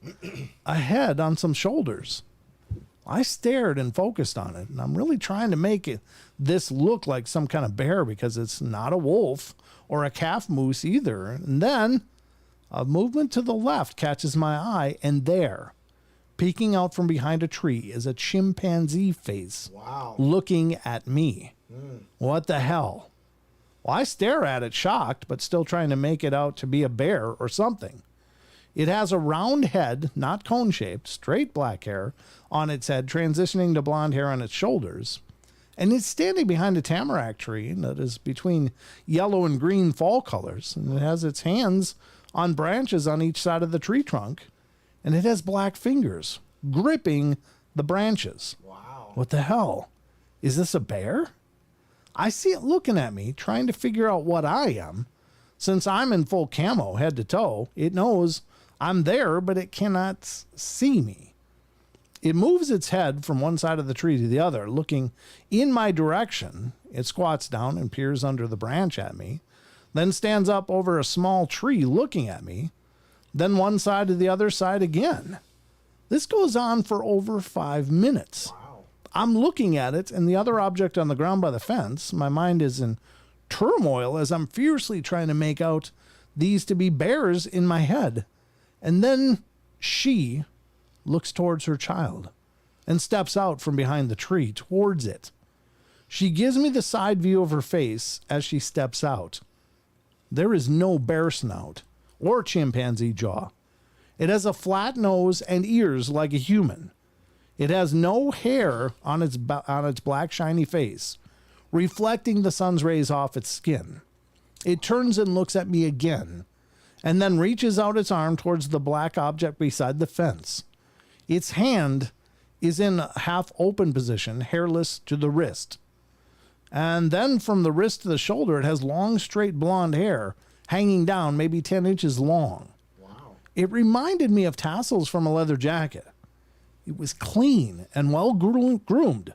a head on some shoulders. I stared and focused on it, and I'm really trying to make this look like some kind of bear because it's not a wolf or a calf moose either. And then a movement to the left catches my eye, and there, peeking out from behind a tree, is a chimpanzee face looking at me. What the hell? Well, I stare at it shocked, but still trying to make it out to be a bear or something. It has a round head, not cone-shaped, straight black hair on its head, transitioning to blonde hair on its shoulders. And it's standing behind a tamarack tree that is between yellow and green fall colors. And it has its hands on branches on each side of the tree trunk. And it has black fingers gripping the branches. Wow. What the hell? Is this a bear? I see it looking at me, trying to figure out what I am. Since I'm in full camo, head to toe, it knows I'm there, but it cannot see me. It moves its head from one side of the tree to the other, looking in my direction. It squats down and peers under the branch at me, then stands up over a small tree looking at me, then one side to the other side again. This goes on for over 5 minutes. Wow. I'm looking at it and the other object on the ground by the fence. My mind is in turmoil as I'm fiercely trying to make out these to be bears in my head. And then she looks towards her child and steps out from behind the tree towards it. She gives me the side view of her face as she steps out. There is no bear snout or chimpanzee jaw. It has a flat nose and ears like a human. It has no hair on its black shiny face, reflecting the sun's rays off its skin. It turns and looks at me again, and then reaches out its arm towards the black object beside the fence. Its hand is in a half-open position, hairless to the wrist. And then from the wrist to the shoulder, it has long, straight blonde hair hanging down, maybe 10 inches long. Wow. It reminded me of tassels from a leather jacket. It was clean and well groomed.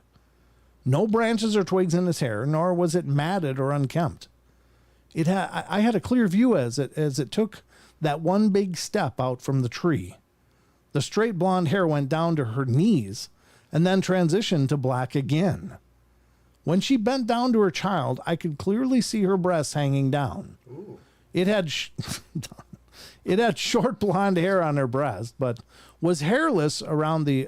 No branches or twigs in its hair, nor was it matted or unkempt. I had a clear view as it took that one big step out from the tree. The straight blonde hair went down to her knees and then transitioned to black again. When she bent down to her child, I could clearly see her breasts hanging down. Ooh. It had short blonde hair on her breast, but was hairless around the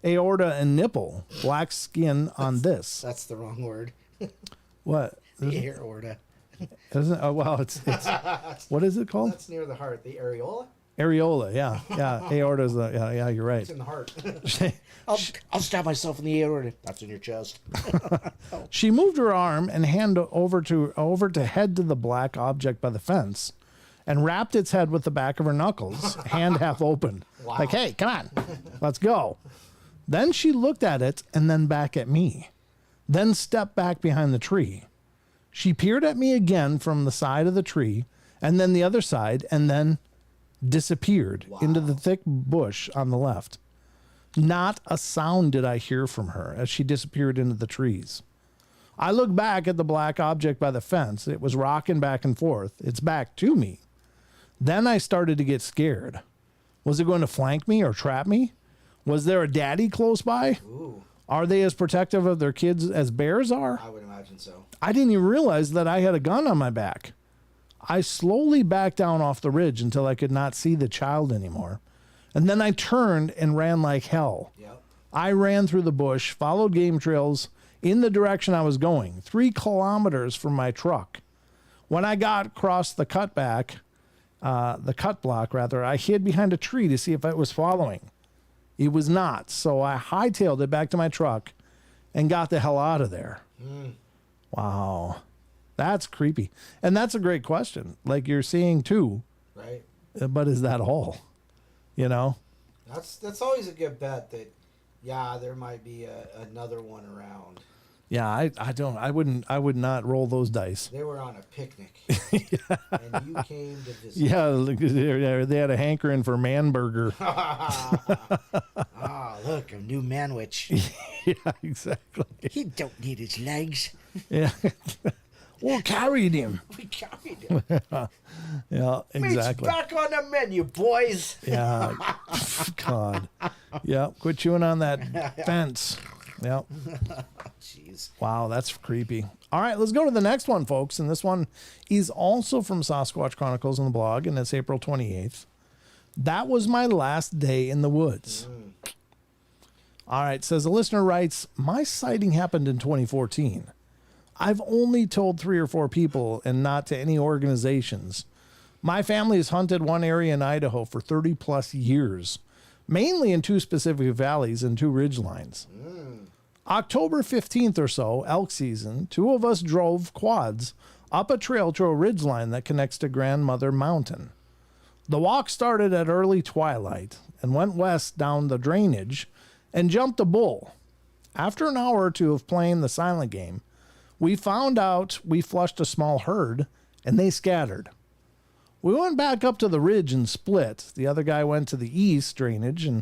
aorta and nipple. Black skin on this. That's the wrong word. What? The aorta. Isn't it? Oh, well, it's what is it called? That's near the heart. The areola? Areola, yeah. Aorta is yeah, you're right. It's in the heart. I'll stab myself in the aorta. That's in your chest. She moved her arm and hand over to head to the black object by the fence and wrapped its head with the back of her knuckles, hand half open. Wow. Like, hey, come on, let's go. Then she looked at it and then back at me, then stepped back behind the tree. She peered at me again from the side of the tree and then the other side and then disappeared into the thick bush on the left. Not a sound did I hear from her as she disappeared into the trees. I looked back at the black object by the fence. It was rocking back and forth, its back to me. Then I started to get scared. Was it going to flank me or trap me? Was there a daddy close by? Ooh. Are they as protective of their kids as bears are? I would imagine so. I didn't even realize that I had a gun on my back. I slowly backed down off the ridge until I could not see the child anymore. And then I turned and ran like hell. Yep. I ran through the bush, followed game trails in the direction I was going, 3 kilometers from my truck. When I got across the cut block, I hid behind a tree to see if it was following. It was not, so I hightailed it back to my truck and got the hell out of there. Wow. That's creepy. And that's a great question. Like you're seeing two. Right. But is that all? You know? That's always a good bet that, yeah, there might be another one around. Yeah, I would not roll those dice. They were on a picnic, and you came to visit. Yeah, they had a hankering for man burger. Ah, look, a new manwich. Yeah, exactly. He don't need his legs. Yeah. We'll carry him. We carried him. Yeah, Meat's exactly. back on the menu, boys. Yeah. God. Yeah, quit chewing on that fence. Yep. Jeez. Wow, that's creepy. All right, let's go to the next one, folks. And this one is also from Sasquatch Chronicles on the blog, and it's April 28th. That was my last day in the woods. All right, says a listener writes, my sighting happened in 2014. I've only told 3 or 4 people and not to any organizations. My family has hunted one area in Idaho for 30 plus years, mainly in 2 specific valleys and 2 ridge lines. October 15th or so, elk season, 2 of us drove quads up a trail to a ridge line that connects to Grandmother Mountain. The walk started at early twilight and went west down the drainage and jumped a bull. After an hour or 2 of playing the silent game, we found out we flushed a small herd and they scattered. We went back up to the ridge and split. The other guy went to the east drainage and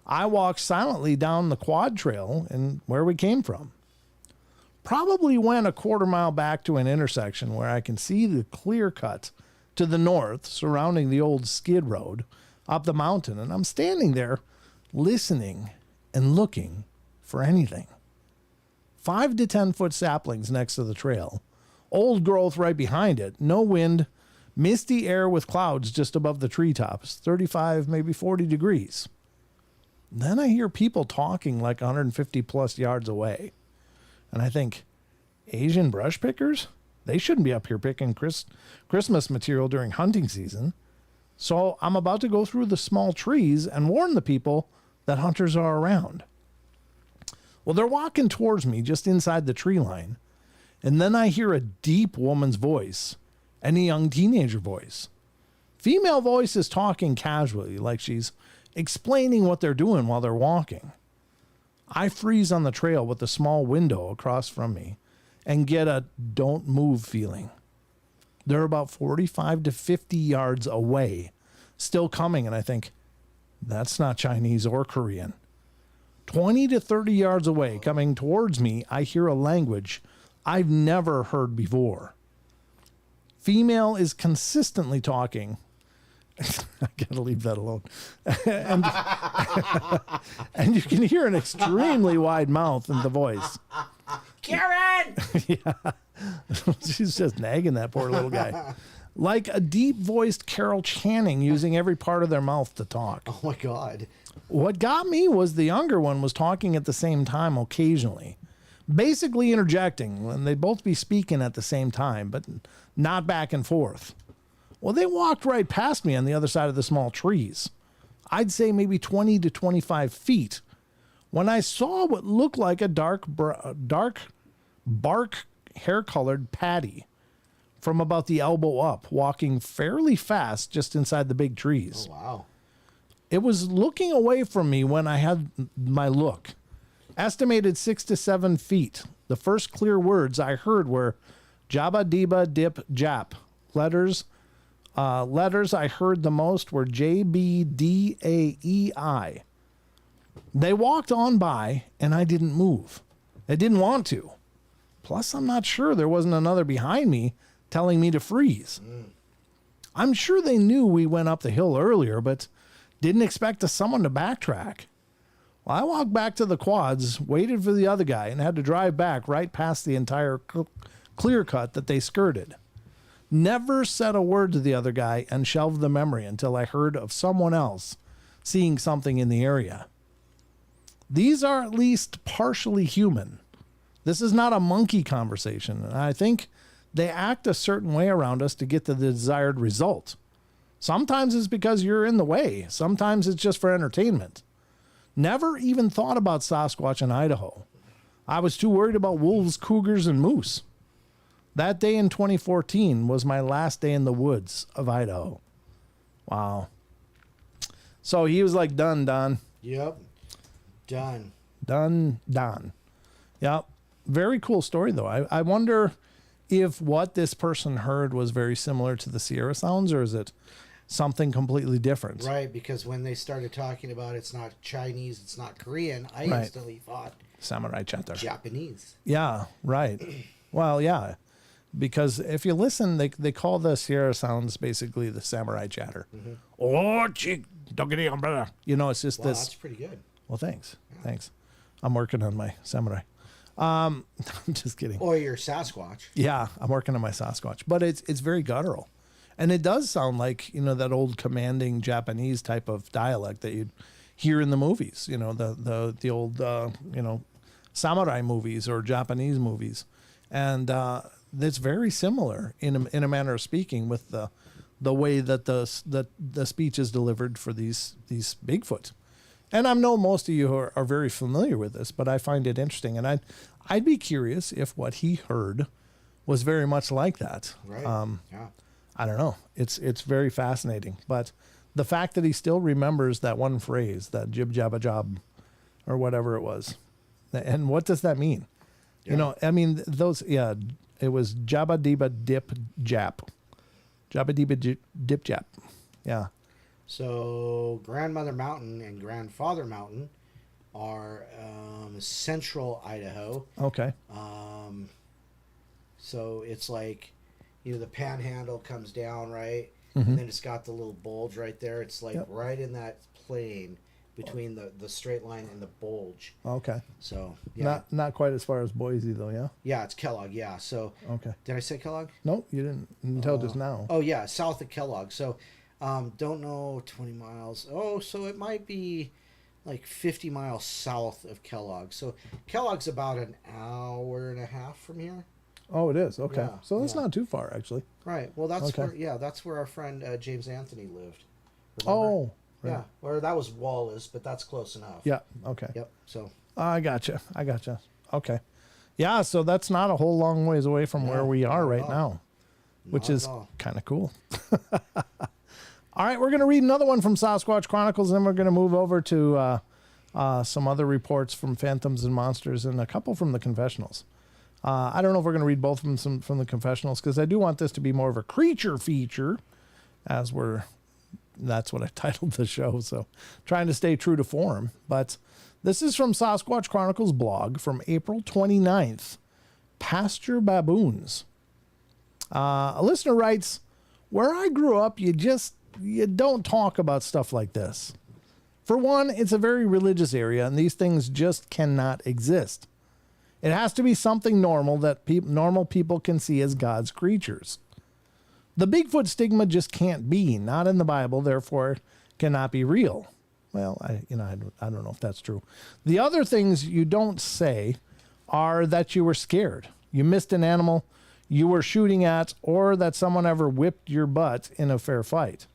I walked silently down the quad trail and where we came from. Probably went a quarter mile back to an intersection where I can see the clear cut to the north surrounding the old skid road up the mountain. And I'm standing there listening and looking for anything. 5 to 10 foot saplings next to the trail. Old growth right behind it. No wind. Misty air with clouds just above the treetops. 35, maybe 40 degrees. Then I hear people talking like 150 plus yards away. And I think, Asian brush pickers? They shouldn't be up here picking Christmas material during hunting season. So I'm about to go through the small trees and warn the people that hunters are around. Well, they're walking towards me just inside the tree line. And then I hear a deep woman's voice and a young teenager voice. Female voice is talking casually, like she's explaining what they're doing while they're walking. I freeze on the trail with a small window across from me and get a don't move feeling. They're about 45 to 50 yards away, still coming, and I think, that's not Chinese or Korean. 20 to 30 yards away, coming towards me, I hear a language I've never heard before. Female is consistently talking. I gotta leave that alone. and you can hear an extremely wide mouth in the voice. Karen! Yeah. She's just nagging that poor little guy. Like a deep-voiced Carol Channing using every part of their mouth to talk. Oh, my God. What got me was the younger one was talking at the same time occasionally, basically interjecting, and they'd both be speaking at the same time, but not back and forth. Well, they walked right past me on the other side of the small trees. I'd say maybe 20 to 25 feet, when I saw what looked like a dark bark hair-colored patty from about the elbow up, walking fairly fast just inside the big trees. Oh, wow. It was looking away from me when I had my look. Estimated 6 to 7 feet. The first clear words I heard were Jabba Diba Dip Jap. Letters I heard the most were JBDAEI. They walked on by and I didn't move. I didn't want to. Plus, I'm not sure there wasn't another behind me telling me to freeze. I'm sure they knew we went up the hill earlier, but didn't expect someone to backtrack. Well, I walked back to the quads, waited for the other guy, and had to drive back right past the entire clear cut that they skirted. Never said a word to the other guy and shelved the memory until I heard of someone else seeing something in the area. These are at least partially human. This is not a monkey conversation, and I think they act a certain way around us to get to the desired result. Sometimes it's because you're in the way. Sometimes it's just for entertainment. Never even thought about Sasquatch in Idaho. I was too worried about wolves, cougars, and moose. That day in 2014 was my last day in the woods of Idaho. Wow. So he was like, done, Don. Yep. Done. Done. Yep. Very cool story, though. I wonder if what this person heard was very similar to the Sierra sounds, or is it something completely different? Right, because when they started talking about it's not Chinese, it's not Korean, I Right. instantly thought Samurai chatter. Japanese. Yeah, right. Well, yeah, because if you listen, they call the Sierra sounds basically the samurai chatter. Oh, chick, don't get the umbrella. You know, it's just Wow, this. that's pretty good. Well, thanks. Thanks. I'm working on my samurai. I'm just kidding. Or your Sasquatch. Yeah, I'm working on my Sasquatch, but it's very guttural, and it does sound like, you know, that old commanding Japanese type of dialect that you'd hear in the movies. You know, the old you know, samurai movies or Japanese movies, and it's very similar in a manner of speaking with the way that the speech is delivered for these Bigfoot. And I know most of you are very familiar with this, but I find it interesting, and I'd be curious if what he heard was very much like that. Right. Yeah. I don't know. It's very fascinating, but the fact that he still remembers that one phrase, that jib jabba job, or whatever it was, and what does that mean? Yeah. You know, I mean, those. Yeah, it was jabba diba dip jap, jabba diba dip jap. Yeah. So Grandmother Mountain and Grandfather Mountain are central Idaho. Okay. So it's like, you know, the panhandle comes down, right? Mm-hmm. And then it's got the little bulge right there. It's like Yep. right in that plane between the straight line and the bulge. Okay. So, yeah. Not quite as far as Boise though. Yeah. Yeah, it's Kellogg, yeah. So, Okay. did I say Kellogg? No, you didn't until just now. Oh, yeah, south of Kellogg. So, don't know, 20 miles. Oh, so it might be like 50 miles south of Kellogg. So, Kellogg's about an hour and a half from here. Oh, it is. Okay. Yeah, So that's yeah. not too far actually. Right. Well, that's Okay. that's where our friend James Anthony lived. Remember? Oh. Right. Yeah. Or that was Wallace, but that's close enough. Yeah. Okay. Yep. So, I gotcha. Okay. Yeah. So that's not a whole long ways away from where No, we are not at right all. now, which Not at is all. kind of cool. All right. We're going to read another one from Sasquatch Chronicles, and then we're going to move over to some other reports from Phantoms and Monsters and a couple from the confessionals. I don't know if we're going to read both of them from the confessionals, because I do want this to be more of a creature feature, that's what I titled the show. So trying to stay true to form. But this is from Sasquatch Chronicles blog from April 29th. Pasture baboons. A listener writes, where I grew up, you don't talk about stuff like this. For one, it's a very religious area, and these things just cannot exist. It has to be something normal that normal people can see as God's creatures. The Bigfoot stigma just can't be, not in the Bible, therefore cannot be real. Well, I don't know if that's true. The other things you don't say are that you were scared, you missed an animal you were shooting at, or that someone ever whipped your butt in a fair fight.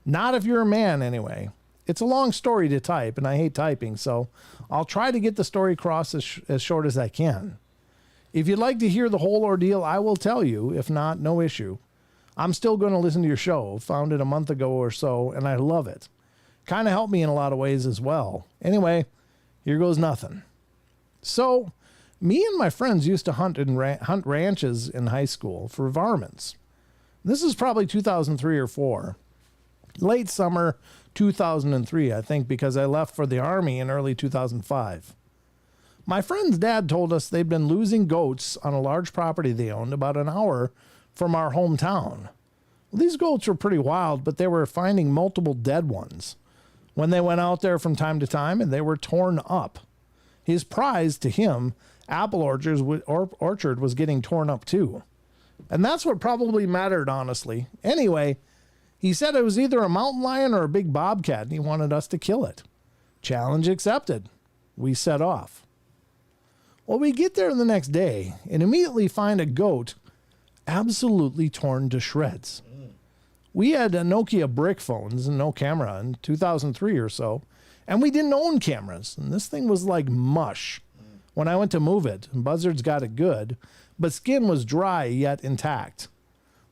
Not if you're a man, anyway. It's a long story to type, and I hate typing, so I'll try to get the story across as short as I can. If you'd like to hear the whole ordeal, I will tell you. If not, no issue. I'm still going to listen to your show. Found it a month ago or so, and I love it. Kind of helped me in a lot of ways as well. Anyway, here goes nothing. So, me and my friends used to hunt ranches in high school for varmints. This is probably 2003 or 4. Late summer 2003, I think, because I left for the Army in early 2005. My friend's dad told us they'd been losing goats on a large property they owned about an hour from our hometown. Well, these goats were pretty wild, but they were finding multiple dead ones when they went out there from time to time, and they were torn up. His prize, to him, apple orchard, was getting torn up too. And that's what probably mattered, honestly. Anyway, he said it was either a mountain lion or a big bobcat, and he wanted us to kill it. Challenge accepted. We set off. Well, we get there the next day and immediately find a goat absolutely torn to shreds. We had Nokia brick phones and no camera in 2003 or so, and we didn't own cameras, and this thing was like mush. When I went to move it, buzzards got it good, but skin was dry yet intact.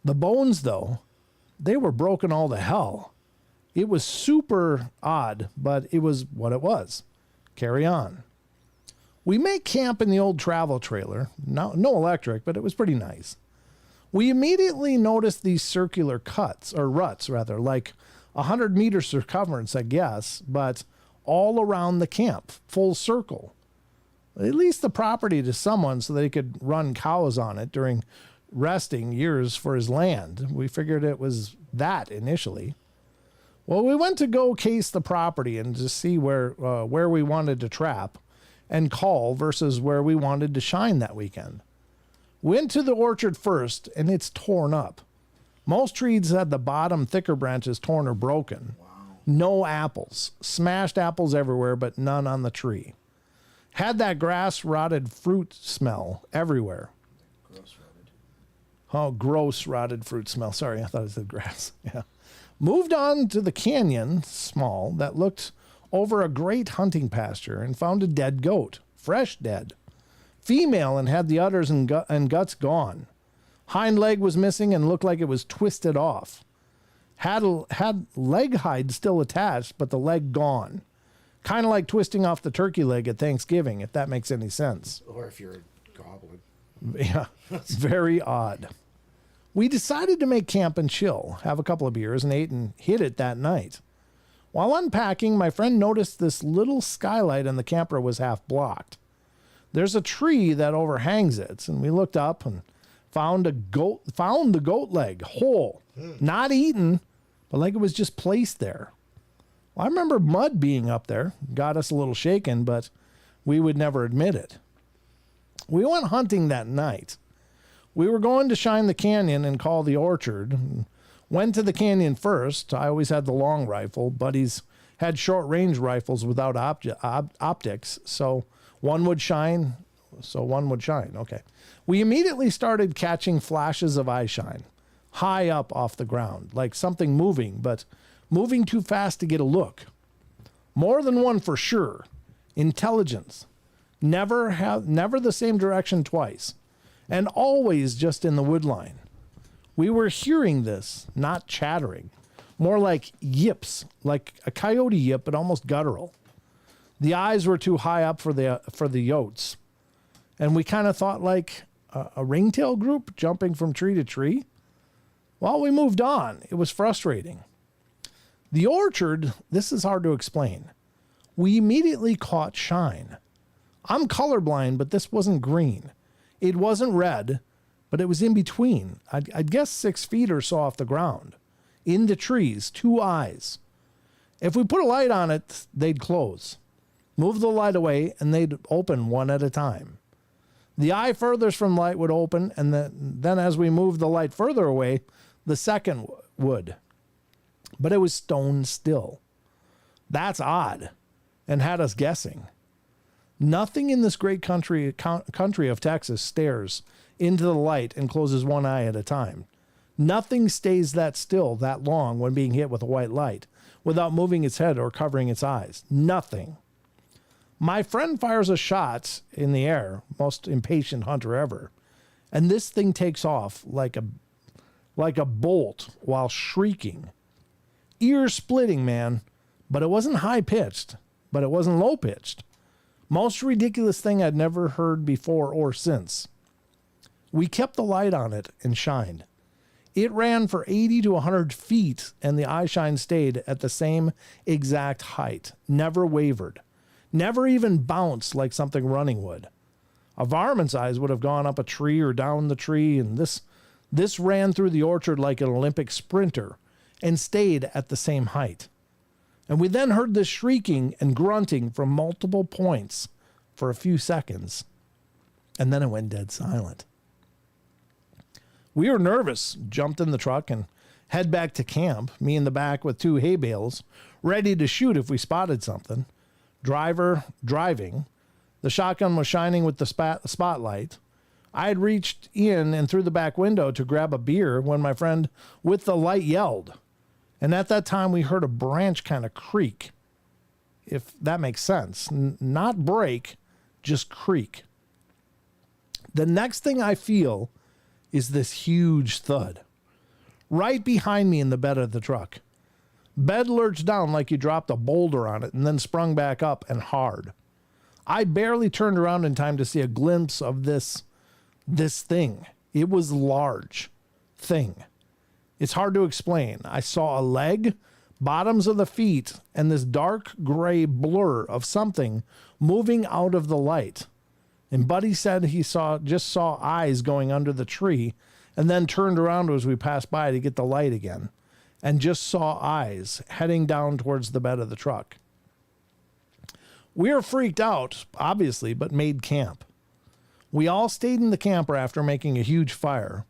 The bones, though, they were broken all to hell. It was super odd, but it was what it was. Carry on. We make camp in the old travel trailer. No electric, but it was pretty nice. We immediately noticed these circular cuts, or ruts rather, like 100 meters circumference, I guess, but all around the camp, full circle. At least the property to someone so they could run cows on it during resting years for his land. We figured it was that initially. Well, we went to go case the property and to see where we wanted to trap and call versus where we wanted to shine that weekend. Went to the orchard first, and it's torn up. Most trees had the bottom thicker branches torn or broken. Wow. No apples. Smashed apples everywhere, but none on the tree. Had that grass rotted fruit smell everywhere. Gross rotted. Oh, gross rotted fruit smell. Sorry, I thought it said grass. Yeah. Moved on to the canyon, small, that looked over a great hunting pasture and found a dead goat. Fresh dead. Female and had the udders and guts gone. Hind leg was missing and looked like it was twisted off. Had leg hide still attached, but the leg gone. Kind of like twisting off the turkey leg at Thanksgiving, if that makes any sense. Or if you're a goblin. Yeah, very odd. We decided to make camp and chill, have a couple of beers, and ate and hit it that night. While unpacking, my friend noticed this little skylight in the camper was half blocked. There's a tree that overhangs it, and we looked up and found the goat leg whole, not eaten, but like it was just placed there. Well, I remember mud being up there, got us a little shaken, but we would never admit it. We went hunting that night. We were going to shine the canyon and call the orchard. Went to the canyon first. I always had the long rifle. Buddies had short range rifles without optics, so one would shine. Okay. We immediately started catching flashes of eye shine, high up off the ground, like something moving, but moving too fast to get a look. More than one for sure. Intelligence. Never the same direction twice, and always just in the wood line. We were hearing this, not chattering, more like yips, like a coyote yip, but almost guttural. The eyes were too high up for the yotes, and we kind of thought like a ringtail group jumping from tree to tree. Well, we moved on. It was frustrating. The orchard, this is hard to explain. We immediately caught shine. I'm colorblind, but this wasn't green. It wasn't red, but it was in between. I'd guess 6 feet or so off the ground. In the trees, 2 eyes. If we put a light on it, they'd close. Move the light away, and they'd open one at a time. The eye furthest from light would open, and then as we moved the light further away, the second would. But it was stone still. That's odd, and had us guessing. Nothing in this great country of Texas stares into the light and closes one eye at a time. Nothing stays that still that long when being hit with a white light without moving its head or covering its eyes. Nothing. My friend fires a shot in the air, most impatient hunter ever, and this thing takes off like a bolt while shrieking. Ear splitting, man, but it wasn't high pitched, but it wasn't low pitched. Most ridiculous thing I'd never heard before or since. We kept the light on it and shined. It ran for 80 to 100 feet, and the eye shine stayed at the same exact height, never wavered, never even bounced like something running would. A varmint's eyes would have gone up a tree or down the tree, and this ran through the orchard like an Olympic sprinter and stayed at the same height. And we then heard this shrieking and grunting from multiple points for a few seconds, and then it went dead silent. We were nervous, jumped in the truck and head back to camp, me in the back with 2 hay bales, ready to shoot if we spotted something. Driver driving. The shotgun was shining with the spotlight. I had reached in and through the back window to grab a beer when my friend with the light yelled. And at that time, we heard a branch kind of creak, if that makes sense. Not break, just creak. The next thing I feel is this huge thud right behind me in the bed of the truck. Bed lurched down like you dropped a boulder on it and then sprung back up and hard. I barely turned around in time to see a glimpse of this thing. It was large thing. It's hard to explain. I saw a leg, bottoms of the feet, and this dark gray blur of something moving out of the light. And Buddy said he just saw eyes going under the tree and then turned around as we passed by to get the light again and just saw eyes heading down towards the bed of the truck. We were freaked out, obviously, but made camp. We all stayed in the camper after making a huge fire,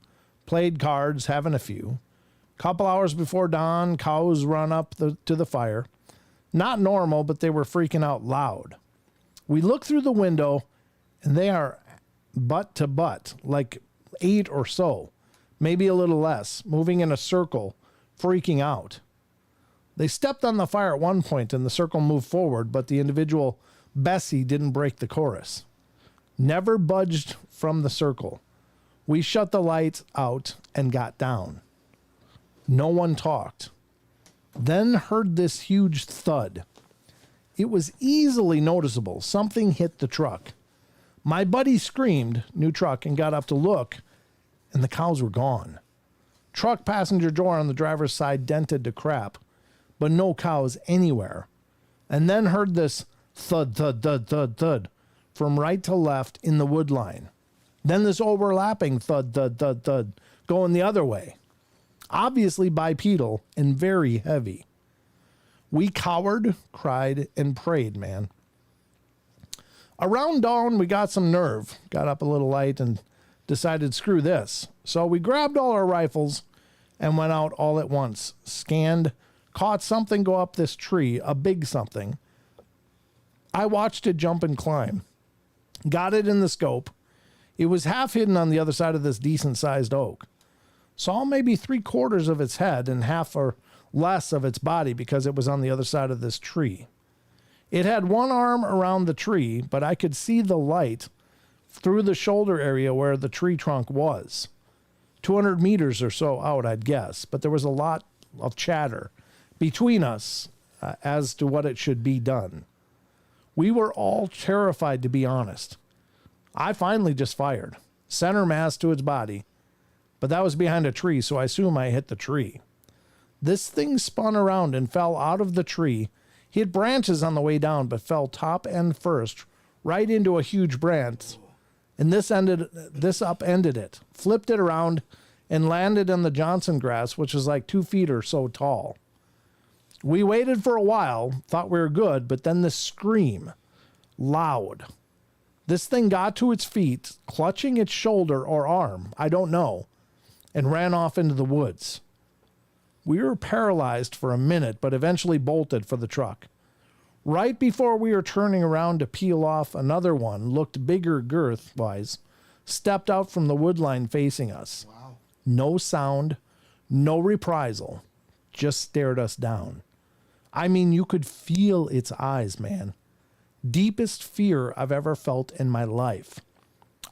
played cards, having a few. Couple hours before dawn, cows run up to the fire. Not normal, but they were freaking out loud. We look through the window, and they are butt to butt, like 8 or so, maybe a little less, moving in a circle, freaking out. They stepped on the fire at one point, and the circle moved forward, but the individual, Bessie, didn't break the chorus. Never budged from the circle. We shut the lights out and got down. No one talked. Then heard this huge thud. It was easily noticeable. Something hit the truck. My buddy screamed, new truck, and got up to look, and the cows were gone. Truck passenger door on the driver's side dented to crap, but no cows anywhere. And then heard this thud, thud, thud, thud, thud from right to left in the wood line. Then this overlapping thud, thud, thud, thud going the other way. Obviously bipedal and very heavy. We cowered, cried, and prayed, man. Around dawn, we got some nerve, got up a little light, and decided, screw this. So we grabbed all our rifles and went out all at once, scanned, caught something go up this tree, a big something. I watched it jump and climb. Got it in the scope. It was half hidden on the other side of this decent-sized oak. Saw maybe 3/4 of its head and half or less of its body because it was on the other side of this tree. It had one arm around the tree, but I could see the light through the shoulder area where the tree trunk was. 200 meters or so out, I'd guess, but there was a lot of chatter between us as to what it should be done. We were all terrified, to be honest. I finally just fired, center mass to its body, but that was behind a tree, so I assume I hit the tree. This thing spun around and fell out of the tree, hit branches on the way down, but fell top end first, right into a huge branch, and this upended it, flipped it around, and landed in the Johnson grass, which was like 2 feet or so tall. We waited for a while, thought we were good, but then this scream, loud. This thing got to its feet, clutching its shoulder or arm, I don't know, and ran off into the woods. We were paralyzed for a minute, but eventually bolted for the truck. Right before we were turning around to peel off, another one, looked bigger girth-wise, stepped out from the wood line facing us. Wow. No sound, no reprisal, just stared us down. I mean, you could feel its eyes, man. Deepest fear I've ever felt in my life.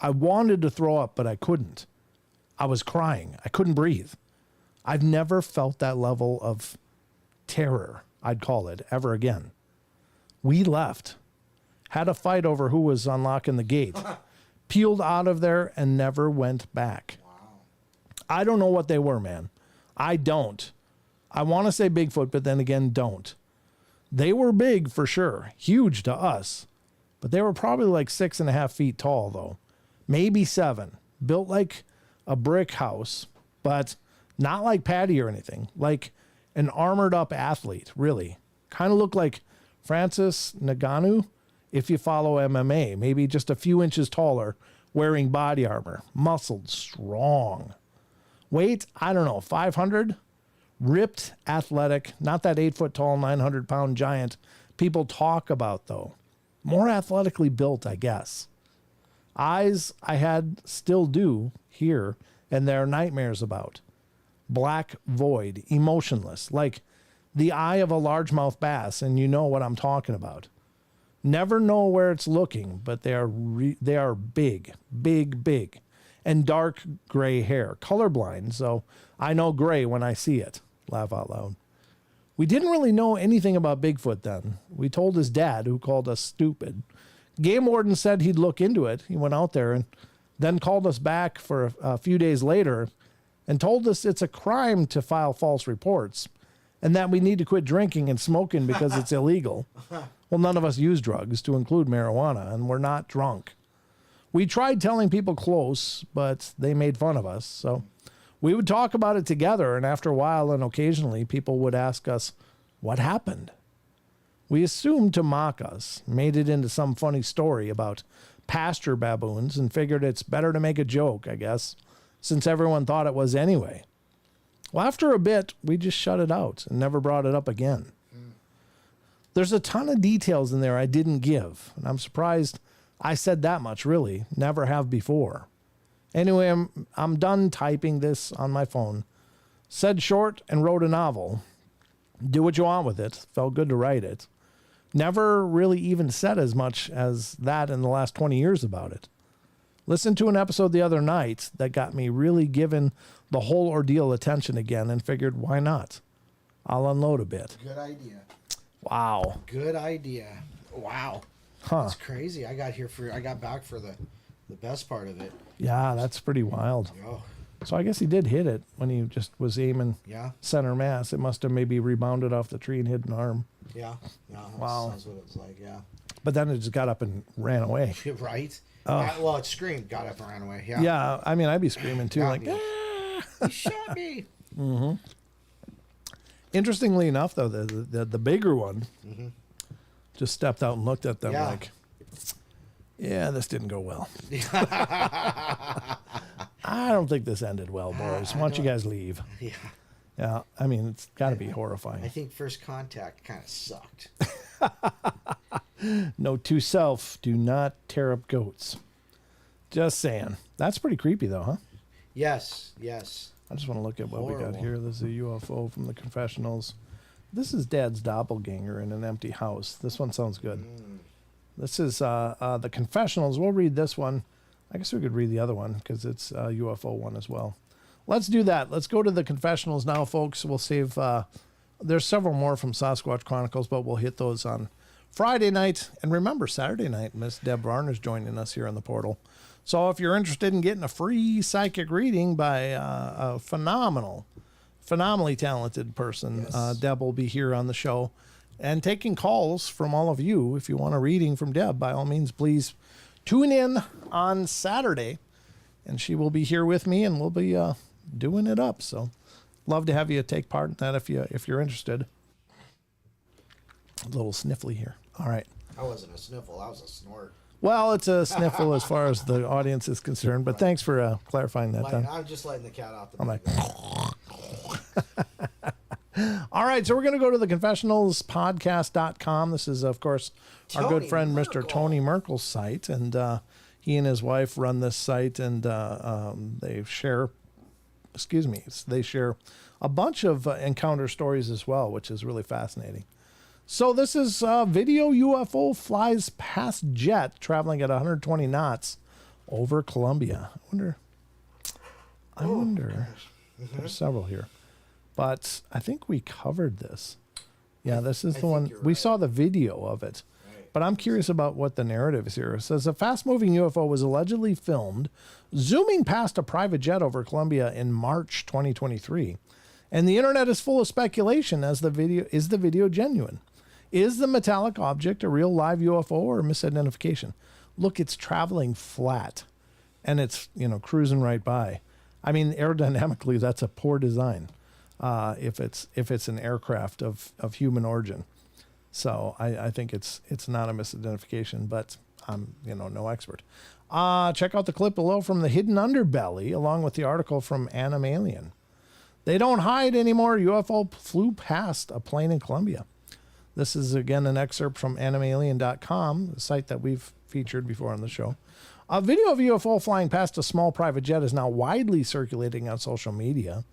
I wanted to throw up, but I couldn't. I was crying. I couldn't breathe. I've never felt that level of terror, I'd call it, ever again. We left. Had a fight over who was unlocking the gate. Peeled out of there and never went back. Wow. I don't know what they were, man. I don't. I want to say Bigfoot, but then again, don't. They were big for sure. Huge to us. But they were probably like 6.5 feet tall, though. Maybe 7. Built like a brick house, but not like Patty or anything. Like an armored up athlete, really. Kind of looked like Francis Ngannou, if you follow MMA. Maybe just a few inches taller, wearing body armor. Muscled, strong. Weight, I don't know, 500? Ripped, athletic, not that 8 foot tall, 900 pound giant people talk about, though. More athletically built, I guess. Eyes I had, still do, here, and there are nightmares about. Black void, emotionless, like the eye of a largemouth bass, and you know what I'm talking about. Never know where it's looking, but they are big, big, big, and dark gray hair. Colorblind, so I know gray when I see it. Laugh out loud. We didn't really know anything about Bigfoot then. We told his dad, who called us stupid, Game warden said he'd look into it. He went out there and then called us back for a few days later and told us it's a crime to file false reports and that we need to quit drinking and smoking because it's illegal. Well, none of us use drugs, to include marijuana, and we're not drunk. We tried telling people close, but they made fun of us. So we would talk about it together, and after a while and occasionally, people would ask us, what happened? We assumed to mock us, made it into some funny story about pasture baboons, and figured it's better to make a joke, I guess, since everyone thought it was anyway. Well, after a bit, we just shut it out and never brought it up again. There's a ton of details in there I didn't give, and I'm surprised I said that much, really. Never have before. Anyway, I'm done typing this on my phone. Said short and wrote a novel. Do what you want with it. Felt good to write it. Never really even said as much as that in the last 20 years about it. Listened to an episode the other night that got me really giving the whole ordeal attention again and figured, why not? I'll unload a bit. Good idea. Wow. Good idea. Wow. Huh. That's crazy. I got back for the best part of it. Yeah, that's pretty wild. Oh. So I guess he did hit it when he just was aiming center mass. It must have maybe rebounded off the tree and hit an arm. Yeah. Yeah. Wow. That's what it was like, yeah. But then it just got up and ran away. Right? Oh. Well, it screamed, got up and ran away. Yeah. Yeah, I mean, I'd be screaming too, like, He shot me. Mm-hmm. Interestingly enough, though, the bigger one just stepped out and looked at them like, yeah, this didn't go well. I don't think this ended well, boys. Why don't you guys leave? Yeah. Yeah, I mean, it's got to be horrifying. I think first contact kind of sucked. Note to self, do not tear up goats. Just saying. That's pretty creepy, though, huh? Yes, yes. I just want to look at what we got Horrible. here. This is a UFO from the confessionals. This is Dad's doppelganger in an empty house. This one sounds good. This is the confessionals. We'll read this one. I guess we could read the other one because it's a UFO one as well. Let's do that. Let's go to the confessionals now, folks. We'll save... there's several more from Sasquatch Chronicles, but we'll hit those on Friday night. And remember, Saturday night, Miss Deb Varner's joining us here on the portal. So if you're interested in getting a free psychic reading by a phenomenally talented person, Deb will be here on the show and taking calls from all of you. If you want a reading from Deb, by all means, please tune in on Saturday, and she will be here with me, and we'll be doing it up. So love to have you take part in that if you're interested. A little sniffly here. All right. That wasn't a sniffle. That was a snort. Well, it's a sniffle as far as the audience is concerned, but thanks for clarifying that. I'm just letting the cat out the bag. All right, so we're going to go to the confessionalspodcast.com. This is, of course, our good friend Mr. Tony Merkel's site, and he and his wife run this site, and they share a bunch of encounter stories as well, which is really fascinating. So this is video UFO flies past jet traveling at 120 knots over Colombia. I wonder. There's several here. But I think we covered this. Yeah, this is the one. We saw the video of it. But I'm curious about what the narrative is here. It says a fast-moving UFO was allegedly filmed zooming past a private jet over Colombia in March 2023. And the internet is full of speculation as the video genuine? Is the metallic object a real live UFO or a misidentification? Look, it's traveling flat and it's, cruising right by. I mean, aerodynamically, that's a poor design if it's an aircraft of human origin. So I think it's not a misidentification, but I'm, no expert. Check out the clip below from the Hidden Underbelly, along with the article from Animalien. They don't hide anymore. UFO flew past a plane in Colombia. This is, again, an excerpt from animalien.com, a site that we've featured before on the show. A video of a UFO flying past a small private jet is now widely circulating on social media.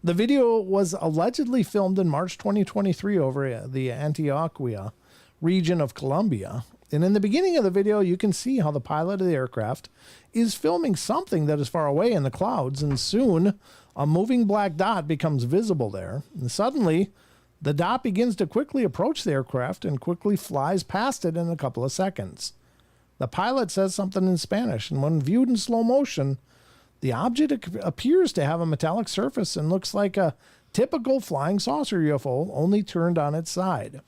The video was allegedly filmed in March 2023 over the Antioquia region of Colombia. And in the beginning of the video, you can see how the pilot of the aircraft is filming something that is far away in the clouds. And soon, a moving black dot becomes visible there. And suddenly, the dot begins to quickly approach the aircraft and quickly flies past it in a couple of seconds. The pilot says something in Spanish, and when viewed in slow motion, the object appears to have a metallic surface and looks like a typical flying saucer UFO, only turned on its side.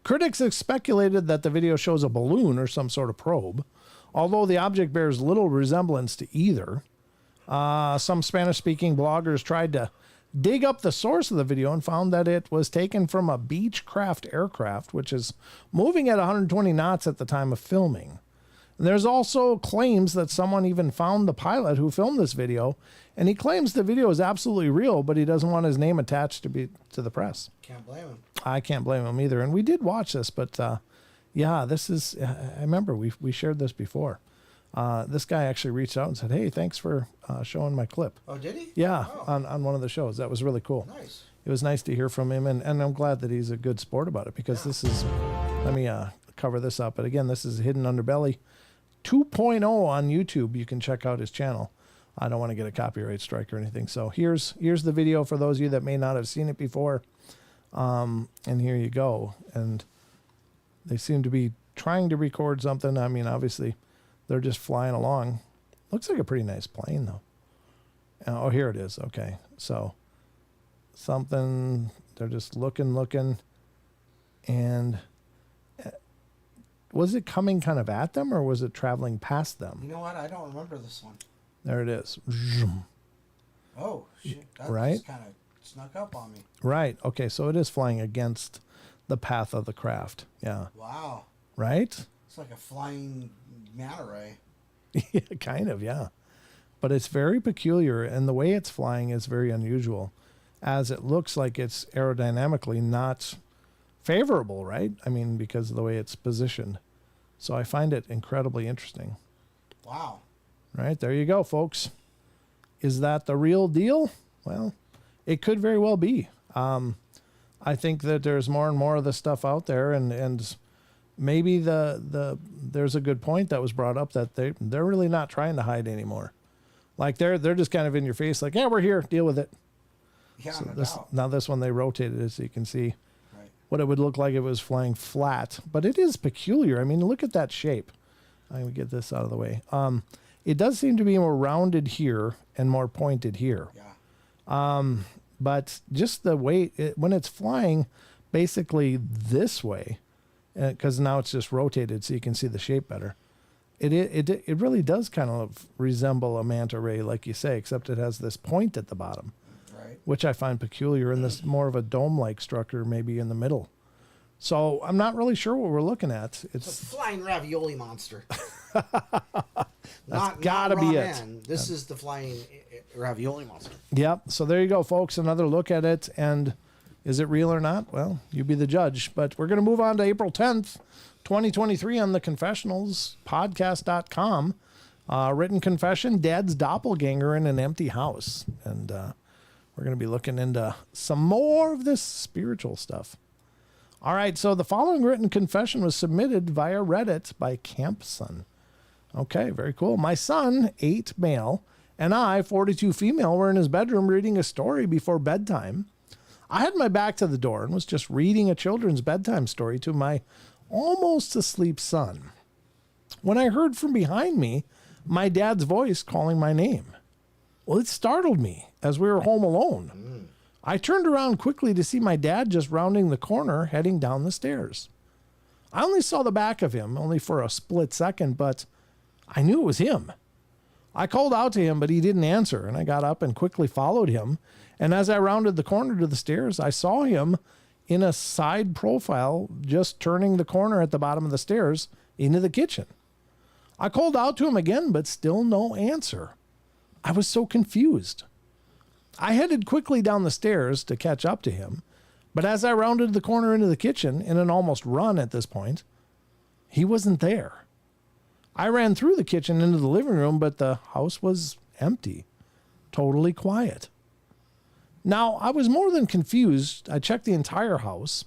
Critics have speculated that the video shows a balloon or some sort of probe, although the object bears little resemblance to either. Some Spanish-speaking bloggers tried to dig up the source of the video and found that it was taken from a Beechcraft aircraft, which is moving at 120 knots at the time of filming. And there's also claims that someone even found the pilot who filmed this video, and he claims the video is absolutely real, but he doesn't want his name attached to the press. Can't blame him. I can't blame him either. And we did watch this, but yeah, this is, I remember we shared this before. This guy actually reached out and said, hey, thanks for showing my clip. Oh, did he? Yeah, Oh. on one of the shows. That was really cool. Nice. It was nice to hear from him, and I'm glad that he's a good sport about it, because this is, let me cover this up. But again, this is Hidden Underbelly 2.0 on YouTube. You can check out his channel. I don't want to get a copyright strike or anything. So here's the video for those of you that may not have seen it before. And here you go. And they seem to be trying to record something. I mean, obviously, they're just flying along. Looks like a pretty nice plane, though. Oh, here it is. Okay. So something, they're just looking. And was it coming kind of at them, or was it traveling past them? You know what? I don't remember this one. There it is. Oh, shit. That Right? just kind of snuck up on me. Right. Okay. So it is flying against the path of the craft. Yeah. Wow. Right? It's like a flying manta ray. Yeah, kind of, yeah. But it's very peculiar, and the way it's flying is very unusual, as it looks like it's aerodynamically not favorable, right? I mean, because of the way it's positioned. So I find it incredibly interesting. Wow. Right, there you go, folks. Is that the real deal? Well, it could very well be. I think that there's more and more of this stuff out there, and maybe there's a good point that was brought up, that they're really not trying to hide anymore. Like they're just kind of in your face, like, yeah, we're here, deal with it. Yeah, So no doubt. now this one, they rotated it so you can see Right. what it would look like if it was flying flat. But it is peculiar. I mean, look at that shape. I'm going to get this out of the way. It does seem to be more rounded here and more pointed here. Yeah. But just the way, when it's flying basically this way, because now it's just rotated so you can see the shape better, it really does kind of resemble a manta ray, like you say, except it has this point at the bottom, Right. which I find peculiar, and this more of a dome-like structure maybe in the middle. So I'm not really sure what we're looking at. It's a flying ravioli monster. That's gotta not be ramen. This is the flying ravioli monster. Yep. So there you go, folks. Another look at it. And is it real or not? Well, you be the judge. But we're going to move on to April 10th, 2023 on the Confessionals podcast.com. Written confession, Dad's doppelganger in an empty house. And we're going to be looking into some more of this spiritual stuff. All right. So the following written confession was submitted via Reddit by Campson. Okay, very cool. My son, 8 male, and I, 42 female, were in his bedroom reading a story before bedtime. I had my back to the door and was just reading a children's bedtime story to my almost asleep son, when I heard from behind me my dad's voice calling my name. Well, it startled me as we were home alone. I turned around quickly to see my dad just rounding the corner, heading down the stairs. I only saw the back of him, only for a split second, but I knew it was him. I called out to him, but he didn't answer, and I got up and quickly followed him. And as I rounded the corner to the stairs, I saw him in a side profile, just turning the corner at the bottom of the stairs into the kitchen. I called out to him again, but still no answer. I was so confused. I headed quickly down the stairs to catch up to him, but as I rounded the corner into the kitchen, in an almost run at this point, he wasn't there. I ran through the kitchen into the living room, but the house was empty, totally quiet. Now, I was more than confused. I checked the entire house,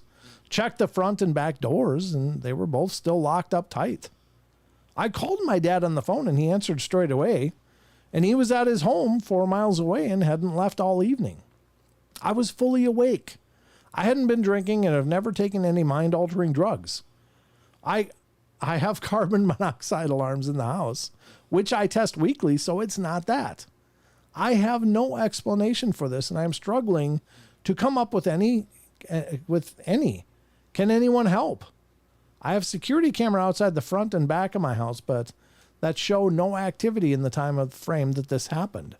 checked the front and back doors, and they were both still locked up tight. I called my dad on the phone, and he answered straight away, and he was at his home 4 miles away and hadn't left all evening. I was fully awake. I hadn't been drinking and have never taken any mind-altering drugs. I have carbon monoxide alarms in the house, which I test weekly, so it's not that. I have no explanation for this, and I'm struggling to come up with any. Can anyone help? I have security camera outside the front and back of my house, but that show no activity in the time of frame that this happened.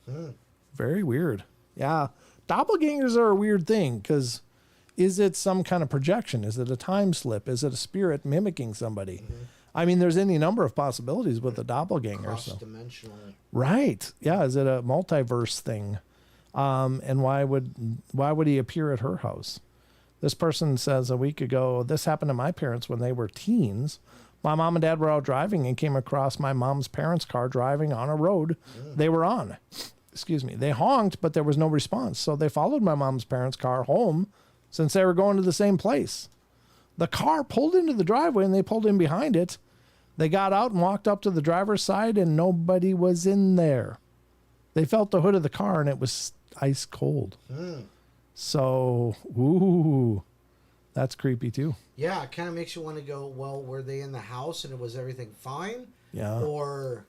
Very weird. Yeah. Doppelgangers are a weird thing because is it some kind of projection? Is it a time slip? Is it a spirit mimicking somebody? I mean, there's any number of possibilities with a doppelganger. Cross-dimensional. Right. Yeah. Is it a multiverse thing? And why would he appear at her house? This person says a week ago, this happened to my parents when they were teens. My mom and dad were out driving and came across my mom's parents' car driving on a road they were on. Excuse me. They honked, but there was no response. So they followed my mom's parents' car home since they were going to the same place. The car pulled into the driveway and they pulled in behind it. They got out and walked up to the driver's side and nobody was in there. They felt the hood of the car and it was ice cold. So, ooh, that's creepy too. Yeah, it kind of makes you want to go, well, were they in the house and was everything fine? Yeah. Or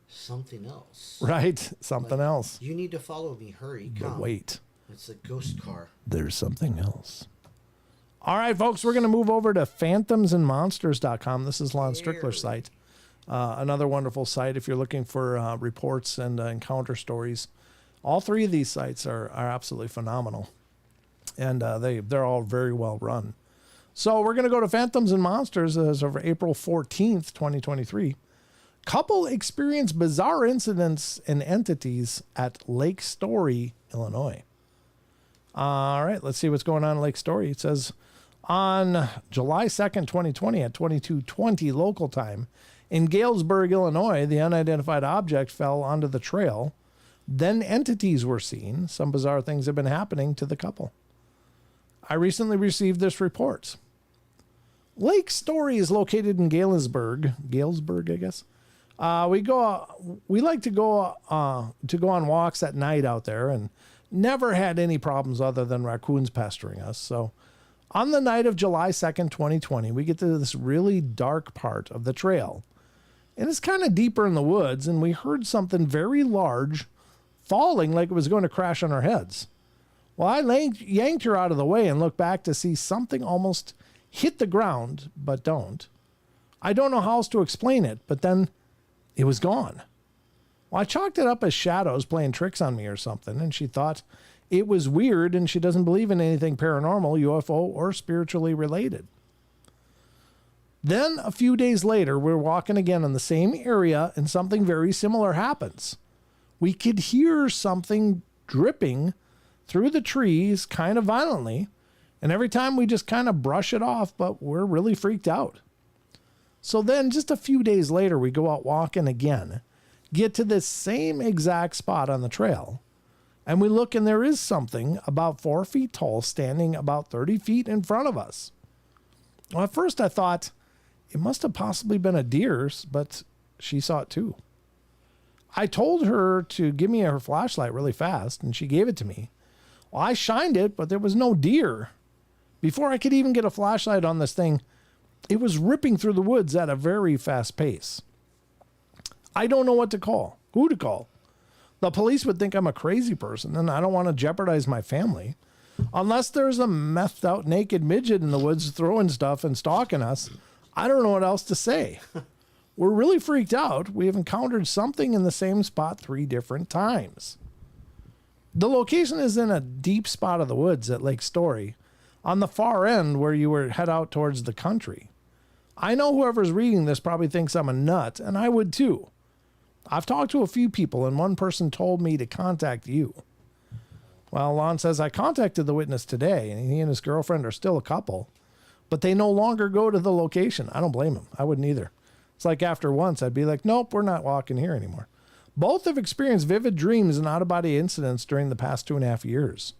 something else. Right. Something else. You need to follow me. Hurry. Come. But wait. It's a ghost car. There's something else. All right, folks, we're going to move over to phantomsandmonsters.com. This is Lon Strickler's site. Another wonderful site if you're looking for reports and encounter stories. All three of these sites are absolutely phenomenal. And they're all very well run. So we're going to go to Phantoms and Monsters as of April 14th, 2023. Couple experience bizarre incidents and entities at Lake Story, Illinois. All right, let's see what's going on in Lake Story. It says, on July 2nd, 2020 at 22:20 local time, in Galesburg, Illinois, the unidentified object fell onto the trail. Then entities were seen. Some bizarre things have been happening to the couple. I recently received this report. Lake Story is located in Galesburg, I guess. We like to go on walks at night out there and never had any problems other than raccoons pestering us. So on the night of July 2nd, 2020, we get to this really dark part of the trail. And it's kind of deeper in the woods, and we heard something very large falling like it was going to crash on our heads. Well, I yanked her out of the way and looked back to see something almost hit the ground, but don't. I don't know how else to explain it, but then it was gone. Well, I chalked it up as shadows playing tricks on me or something, and she thought it was weird and she doesn't believe in anything paranormal, UFO, or spiritually related. Then a few days later, we're walking again in the same area and something very similar happens. We could hear something dripping through the trees kind of violently, and every time we just kind of brush it off, but we're really freaked out. So then just a few days later, we go out walking again, get to this same exact spot on the trail, and we look and there is something about 4 feet tall standing about 30 feet in front of us. Well, at first I thought it must have possibly been a deer, but she saw it too. I told her to give me her flashlight really fast, and she gave it to me. Well, I shined it, but there was no deer. Before I could even get a flashlight on this thing, it was ripping through the woods at a very fast pace. I don't know what to call, who to call. The police would think I'm a crazy person, and I don't want to jeopardize my family. Unless there's a methed out naked midget in the woods throwing stuff and stalking us, I don't know what else to say. We're really freaked out. We have encountered something in the same spot 3 different times. The location is in a deep spot of the woods at Lake Story, on the far end where you would head out towards the country. I know whoever's reading this probably thinks I'm a nut, and I would too. I've talked to a few people, and one person told me to contact you. Well, Lon says, I contacted the witness today, and he and his girlfriend are still a couple, but they no longer go to the location. I don't blame him. I wouldn't either. It's like after once, I'd be like, nope, we're not walking here anymore. Both have experienced vivid dreams and out-of-body incidents during the past 2.5 years.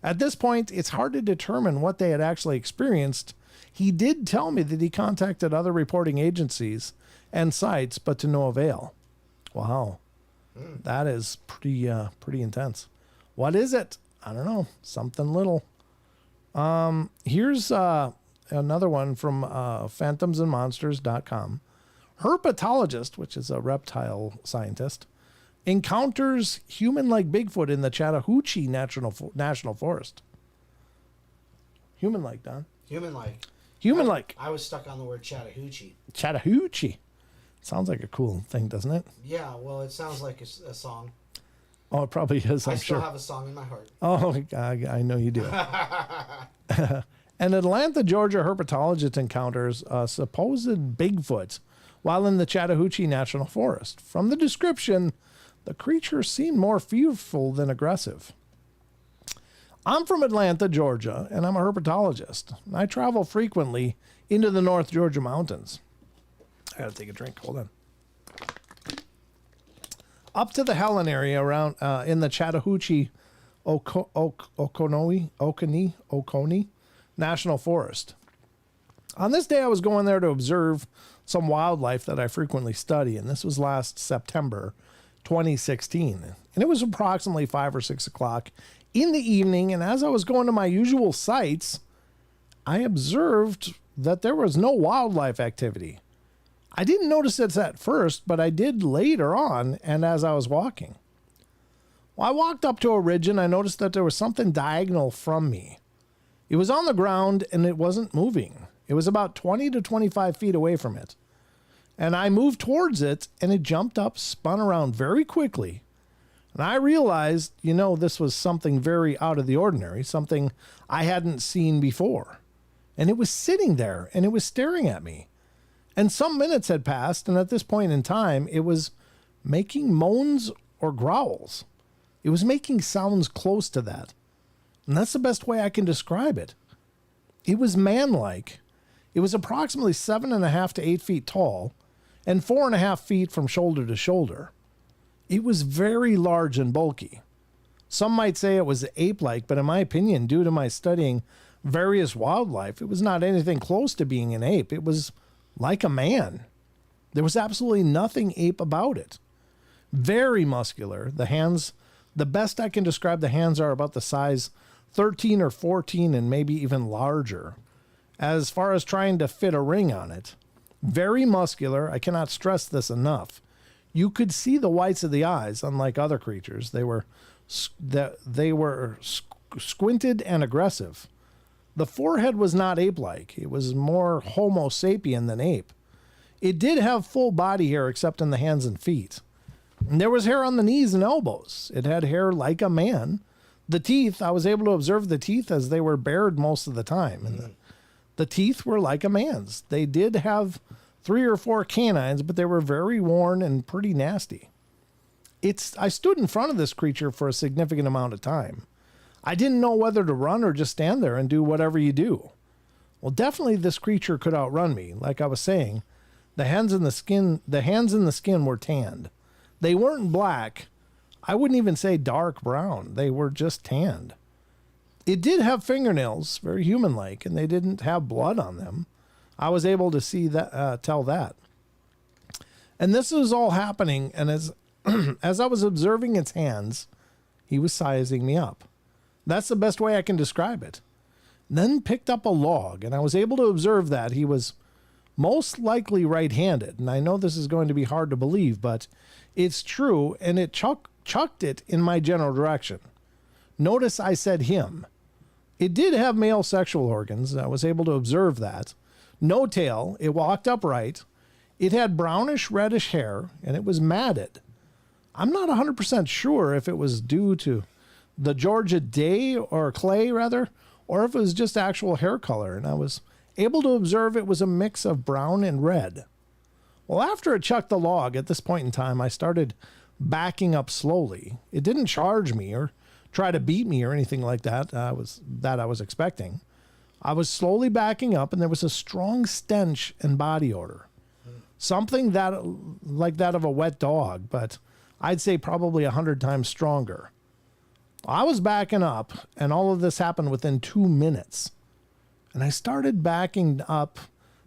At this point, it's hard to determine what they had actually experienced. He did tell me that he contacted other reporting agencies and sites, but to no avail. Wow. That is pretty intense. What is it? I don't know. Something little. Here's another one from phantomsandmonsters.com. Herpetologist, which is a reptile scientist, encounters human-like Bigfoot in the Chattahoochee National Forest. Human-like, Don. Human-like. Human-like. I was stuck on the word Chattahoochee. Chattahoochee. Sounds like a cool thing, doesn't it? Yeah, well, it sounds like a song. Oh, it probably is, I'm I still sure. have a song in my heart. Oh, I know you do. An Atlanta, Georgia herpetologist encounters a supposed Bigfoot while in the Chattahoochee National Forest. From the description, the creature seemed more fearful than aggressive. I'm from Atlanta, Georgia, and I'm a herpetologist. I travel frequently into the North Georgia mountains. I gotta take a drink. Hold on. Up to the Helen area around in the Chattahoochee Oconee National Forest. On this day, I was going there to observe some wildlife that I frequently study, and this was last September 2016. And it was approximately 5 or 6 o'clock in the evening, and as I was going to my usual sites, I observed that there was no wildlife activity. I didn't notice it at first, but I did later on and as I was walking. Well, I walked up to a ridge and I noticed that there was something diagonal from me. It was on the ground and it wasn't moving. It was about 20 to 25 feet away from it. And I moved towards it and it jumped up, spun around very quickly. And I realized, this was something very out of the ordinary, something I hadn't seen before. And it was sitting there and it was staring at me. And some minutes had passed, and at this point in time, it was making moans or growls. It was making sounds close to that. And that's the best way I can describe it. It was man-like. It was approximately 7.5 to 8 feet tall and 4.5 feet from shoulder to shoulder. It was very large and bulky. Some might say it was ape-like, but in my opinion, due to my studying various wildlife, it was not anything close to being an ape. It was like a man. There was absolutely nothing ape about it. Very muscular. The hands, the best I can describe the hands are about the size 13 or 14 and maybe even larger. As far as trying to fit a ring on it. Very muscular. I cannot stress this enough. You could see the whites of the eyes, unlike other creatures. They were squinted and aggressive. The forehead was not ape-like. It was more Homo sapien than ape. It did have full body hair except in the hands and feet. And there was hair on the knees and elbows. It had hair like a man. The teeth, I was able to observe the teeth as they were bared most of the time. And the teeth were like a man's. They did have 3 or 4 canines, but they were very worn and pretty nasty. I stood in front of this creature for a significant amount of time. I didn't know whether to run or just stand there and do whatever you do. Well, definitely this creature could outrun me. Like I was saying, the hands in the skin were tanned. They weren't black. I wouldn't even say dark brown. They were just tanned. It did have fingernails, very human-like, and they didn't have blood on them. I was able to see that, tell that. And this was all happening, and as I was observing its hands, he was sizing me up. That's the best way I can describe it. Then picked up a log, and I was able to observe that he was most likely right-handed. And I know this is going to be hard to believe, but it's true, and it chucked it in my general direction. Notice I said him. It did have male sexual organs. I was able to observe that. No tail. It walked upright. It had brownish reddish hair, and it was matted. I'm not 100% sure if it was due to the Georgia clay, or if it was just actual hair color, and I was able to observe it was a mix of brown and red. Well, after it chucked the log, at this point in time, I started backing up slowly. It didn't charge me or try to beat me or anything like that. I was expecting. I was slowly backing up, and there was a strong stench and body odor. Something like that of a wet dog, but I'd say probably 100 times stronger. I was backing up, and all of this happened within 2 minutes. And I started backing up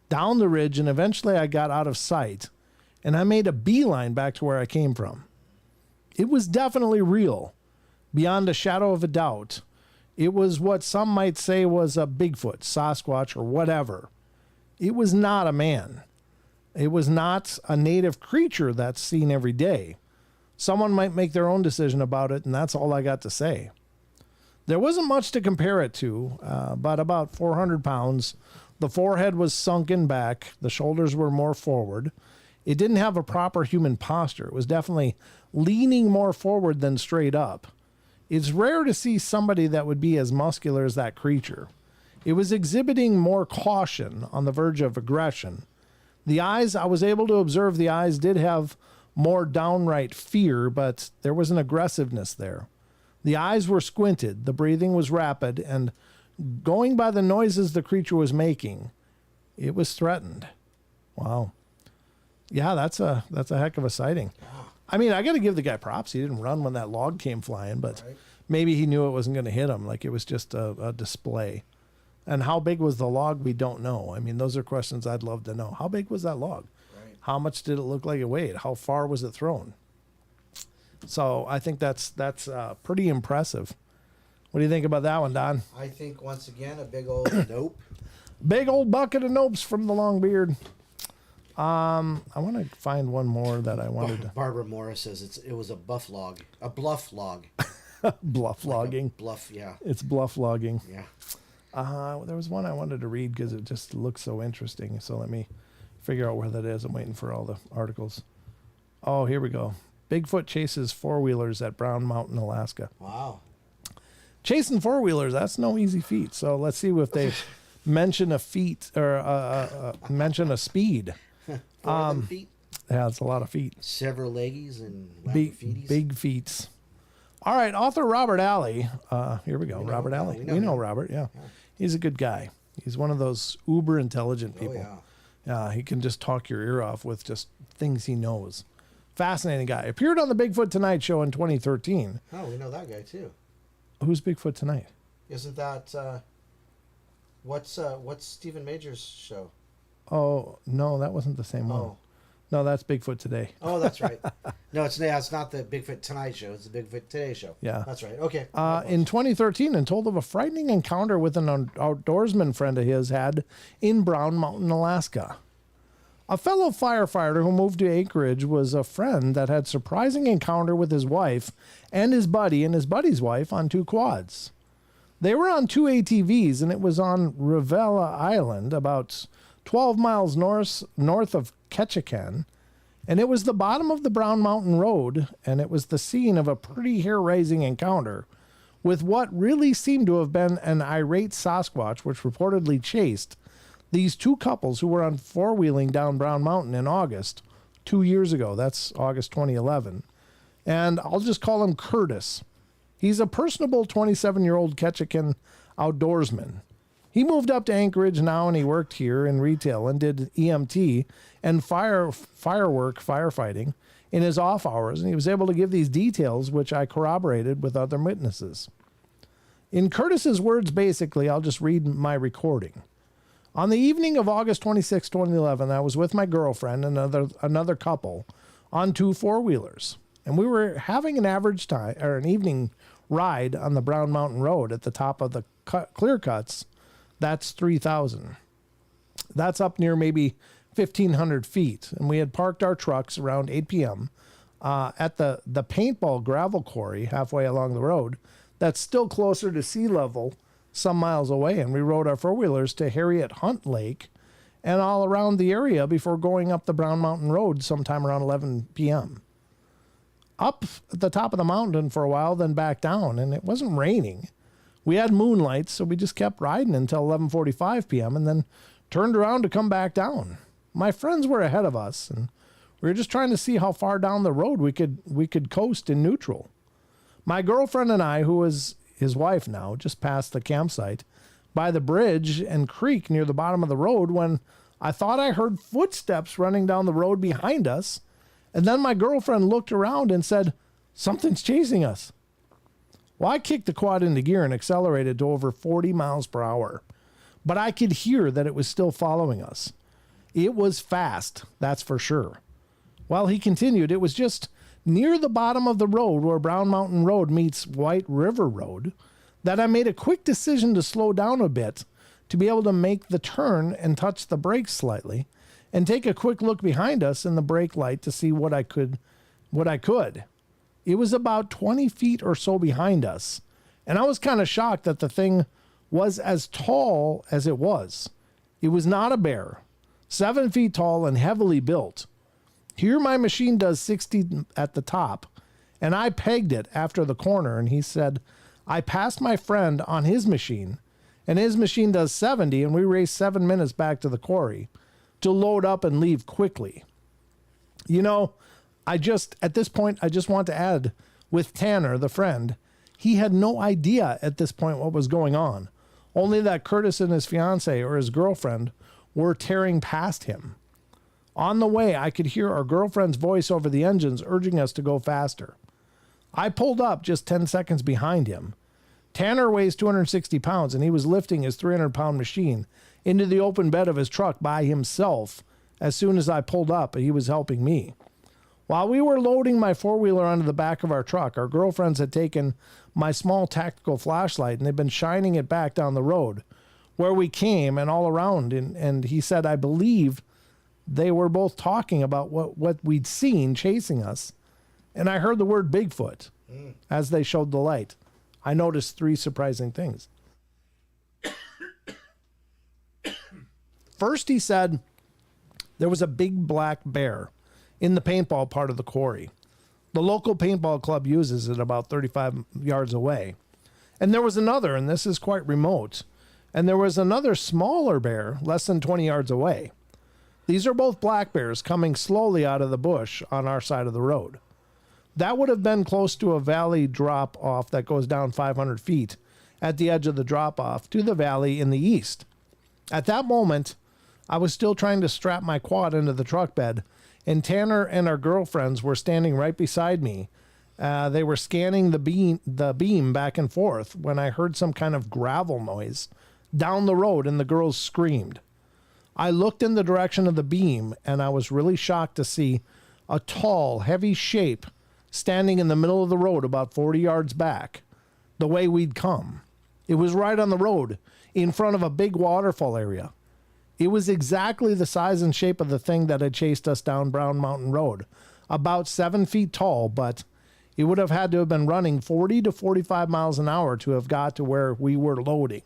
down the ridge, and eventually I got out of sight, and I made a beeline back to where I came from. It was definitely real, beyond a shadow of a doubt. It was what some might say was a Bigfoot, Sasquatch, or whatever. It was not a man. It was not a native creature that's seen every day. Someone might make their own decision about it, and that's all I got to say. There wasn't much to compare it to, but about 400 pounds. The forehead was sunken back. The shoulders were more forward. It didn't have a proper human posture. It was definitely leaning more forward than straight up. It's rare to see somebody that would be as muscular as that creature. It was exhibiting more caution on the verge of aggression. The eyes, I was able to observe the eyes did have more downright fear, but there was an aggressiveness there. The eyes were squinted, the breathing was rapid, and going by the noises the creature was making, it was threatened. Wow. Yeah, that's a heck of a sighting. I mean, I got to give the guy props. He didn't run when that log came flying, but maybe he knew it wasn't going to hit him. Like it was just a display. And how big was the log? We don't know. I mean, those are questions I'd love to know. How big was that log? Right. How much did it look like it weighed? How far was it thrown? So I think that's pretty impressive. What do you think about that one, Don? I think, once again, a big old nope. Big old bucket of nopes from the long beard. I want to find one more that I wanted to. Barbara Morris says it was a bluff log. A bluff log. Bluff logging. Bluff, yeah. It's bluff logging. Yeah. There was one I wanted to read because it just looks so interesting. So let me figure out where that is. I'm waiting for all the articles. Oh, here we go. Bigfoot chases four-wheelers at Brown Mountain, Alaska. Wow. Chasing four-wheelers, that's no easy feat. So let's see if they mention a feat or mention a speed. Feet. Yeah, it's a lot of feet. Several leggies and big feats. All right, author Robert Alley. Here we go. Robert Alley. We know Robert, yeah. He's a good guy. He's one of those uber intelligent people. Oh, yeah. He can just talk your ear off with just things he knows. Fascinating guy. Appeared on the Bigfoot Tonight Show in 2013. Oh, we know that guy too. Who's Bigfoot Tonight? Isn't that what's Stephen Major's show? Oh, no, that wasn't the same one. No, that's Bigfoot Today. Oh, that's right. No, it's not the Bigfoot Tonight Show. It's the Bigfoot Today Show. Yeah. That's right. Okay. In 2013, and told of a frightening encounter with an outdoorsman friend of his had in Brown Mountain, Alaska. A fellow firefighter who moved to Anchorage was a friend that had surprising encounter with his wife and his buddy and his buddy's wife on two quads. They were on two ATVs, and it was on Revella Island, about 12 miles north of Ketchikan, and it was the bottom of the Brown Mountain Road, and it was the scene of a pretty hair-raising encounter with what really seemed to have been an irate Sasquatch, which reportedly chased these two couples who were on four-wheeling down Brown Mountain in August 2 years ago. That's August 2011. And I'll just call him Curtis. He's a personable 27-year-old Ketchikan outdoorsman. He moved up to Anchorage now, and he worked here in retail and did EMT and firefighting in his off hours, and he was able to give these details, which I corroborated with other witnesses. In Curtis's words, basically, I'll just read my recording. On the evening of August 26, 2011, I was with my girlfriend and another couple on two four-wheelers, and we were having an evening ride on the Brown Mountain Road at the top of the clear cuts. That's 3,000. That's up near maybe 1,500 feet. And we had parked our trucks around 8 p.m. At the paintball gravel quarry halfway along the road. That's still closer to sea level, some miles away. And we rode our four-wheelers to Harriet Hunt Lake and all around the area before going up the Brown Mountain Road sometime around 11 p.m. Up at the top of the mountain for a while, then back down. And it wasn't raining. We had moonlight, so we just kept riding until 11:45 p.m. and then turned around to come back down. My friends were ahead of us, and we were just trying to see how far down the road we could coast in neutral. My girlfriend and I, who is his wife now, just passed the campsite by the bridge and creek near the bottom of the road when I thought I heard footsteps running down the road behind us, and then my girlfriend looked around and said, "Something's chasing us." Well, I kicked the quad into gear and accelerated to over 40 miles per hour, but I could hear that it was still following us. It was fast, that's for sure. Well, he continued, it was just near the bottom of the road where Brown Mountain Road meets White River Road that I made a quick decision to slow down a bit to be able to make the turn and touch the brakes slightly and take a quick look behind us in the brake light to see what I could. It was about 20 feet or so behind us, and I was kind of shocked that the thing was as tall as it was. It was not a bear, 7 feet tall and heavily built. Here my machine does 60 at the top, and I pegged it after the corner, and he said, I passed my friend on his machine, and his machine does 70, and we raced 7 minutes back to the quarry to load up and leave quickly. You know, at this point, I just want to add, with Tanner, the friend, he had no idea at this point what was going on, only that Curtis and his fiance or his girlfriend were tearing past him. On the way, I could hear our girlfriend's voice over the engines urging us to go faster. I pulled up just 10 seconds behind him. Tanner weighs 260 pounds, and he was lifting his 300-pound machine into the open bed of his truck by himself. As soon as I pulled up, he was helping me. While we were loading my four-wheeler onto the back of our truck, our girlfriends had taken my small tactical flashlight, and they'd been shining it back down the road where we came and all around. And he said, I believe they were both talking about what we'd seen chasing us. And I heard the word Bigfoot as they showed the light. I noticed 3 surprising things. First, he said there was a big black bear in the paintball part of the quarry. The local paintball club uses it about 35 yards away. And there was another, and this is quite remote, and there was another smaller bear less than 20 yards away. These are both black bears coming slowly out of the bush on our side of the road. That would have been close to a valley drop-off that goes down 500 feet at the edge of the drop-off to the valley in the east. At that moment, I was still trying to strap my quad into the truck bed, and Tanner and our girlfriends were standing right beside me. They were scanning the beam back and forth when I heard some kind of gravel noise down the road, and the girls screamed. I looked in the direction of the beam, and I was really shocked to see a tall, heavy shape standing in the middle of the road about 40 yards back, the way we'd come. It was right on the road, in front of a big waterfall area. It was exactly the size and shape of the thing that had chased us down Brown Mountain Road, about 7 feet tall, but it would have had to have been running 40 to 45 miles an hour to have got to where we were loading.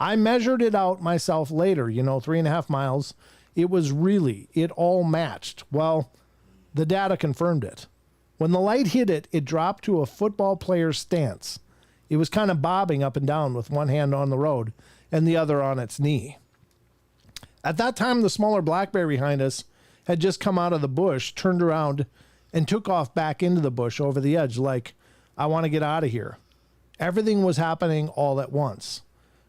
I measured it out myself later, 3.5 miles. It all matched. Well, the data confirmed it. When the light hit it, it dropped to a football player's stance. It was kind of bobbing up and down with one hand on the road and the other on its knee. At that time, the smaller black bear behind us had just come out of the bush, turned around, and took off back into the bush over the edge like, I want to get out of here. Everything was happening all at once.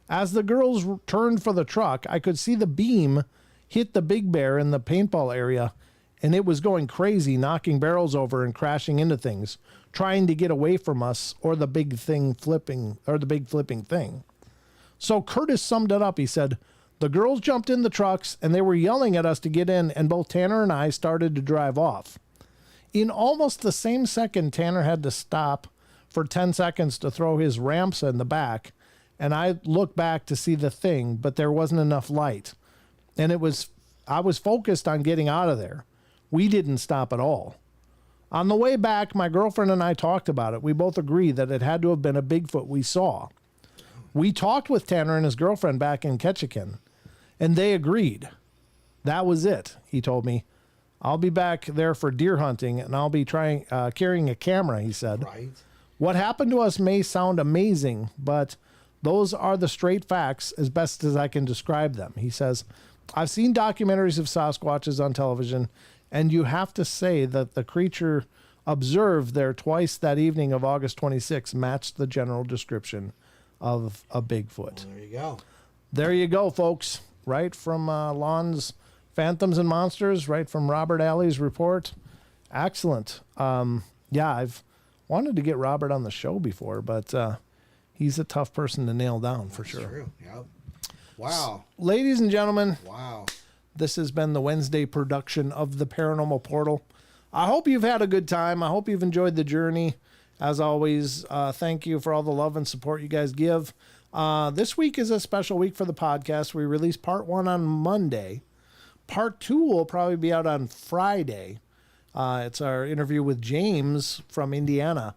As the girls turned for the truck, I could see the beam hit the big bear in the paintball area, and it was going crazy, knocking barrels over and crashing into things, trying to get away from us or the big flipping thing. So Curtis summed it up. He said, the girls jumped in the trucks and they were yelling at us to get in, and both Tanner and I started to drive off. In almost the same second, Tanner had to stop for 10 seconds to throw his ramps in the back, and I looked back to see the thing, but there wasn't enough light. And I was focused on getting out of there. We didn't stop at all. On the way back, my girlfriend and I talked about it. We both agreed that it had to have been a Bigfoot we saw. We talked with Tanner and his girlfriend back in Ketchikan, and they agreed. That was it, he told me. I'll be back there for deer hunting, and I'll be carrying a camera, he said. Right. What happened to us may sound amazing, but those are the straight facts as best as I can describe them. He says, I've seen documentaries of Sasquatches on television, and you have to say that the creature observed there twice that evening of August 26 matched the general description of a Bigfoot. Well, there you go. There you go, folks. Right from Lon's Phantoms and Monsters, right from Robert Alley's report. Excellent. I've wanted to get Robert on the show before, but he's a tough person to nail down for sure. True. Yep. Wow. Ladies and gentlemen. Wow. This has been the Wednesday production of the Paranormal Portal. I hope you've had a good time. I hope you've enjoyed the journey. As always, thank you for all the love and support you guys give. This week is a special week for the podcast. We released part 1 on Monday. Part 2 will probably be out on Friday. It's our interview with James from Indiana.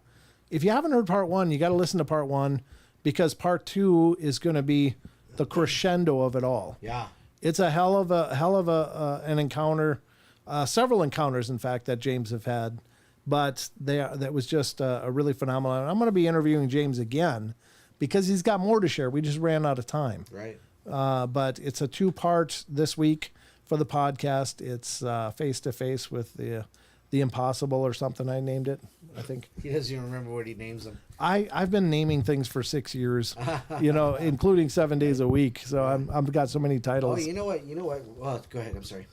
If you haven't heard part 1, you got to listen to part 1 because part 2 is going to be the crescendo of it all. Yeah. It's a hell of an encounter, several encounters, in fact, that James have had. But that was just a really phenomenal. And I'm going to be interviewing James again because he's got more to share. We just ran out of time. Right. But it's a 2-part this week for the podcast. It's face-to-face with the Impossible or something I named it, I think. He doesn't even remember what he names them. I've been naming things for 6 years, including 7 days a week. So I've got so many titles. Oh, you know what? Well, go ahead. I'm sorry.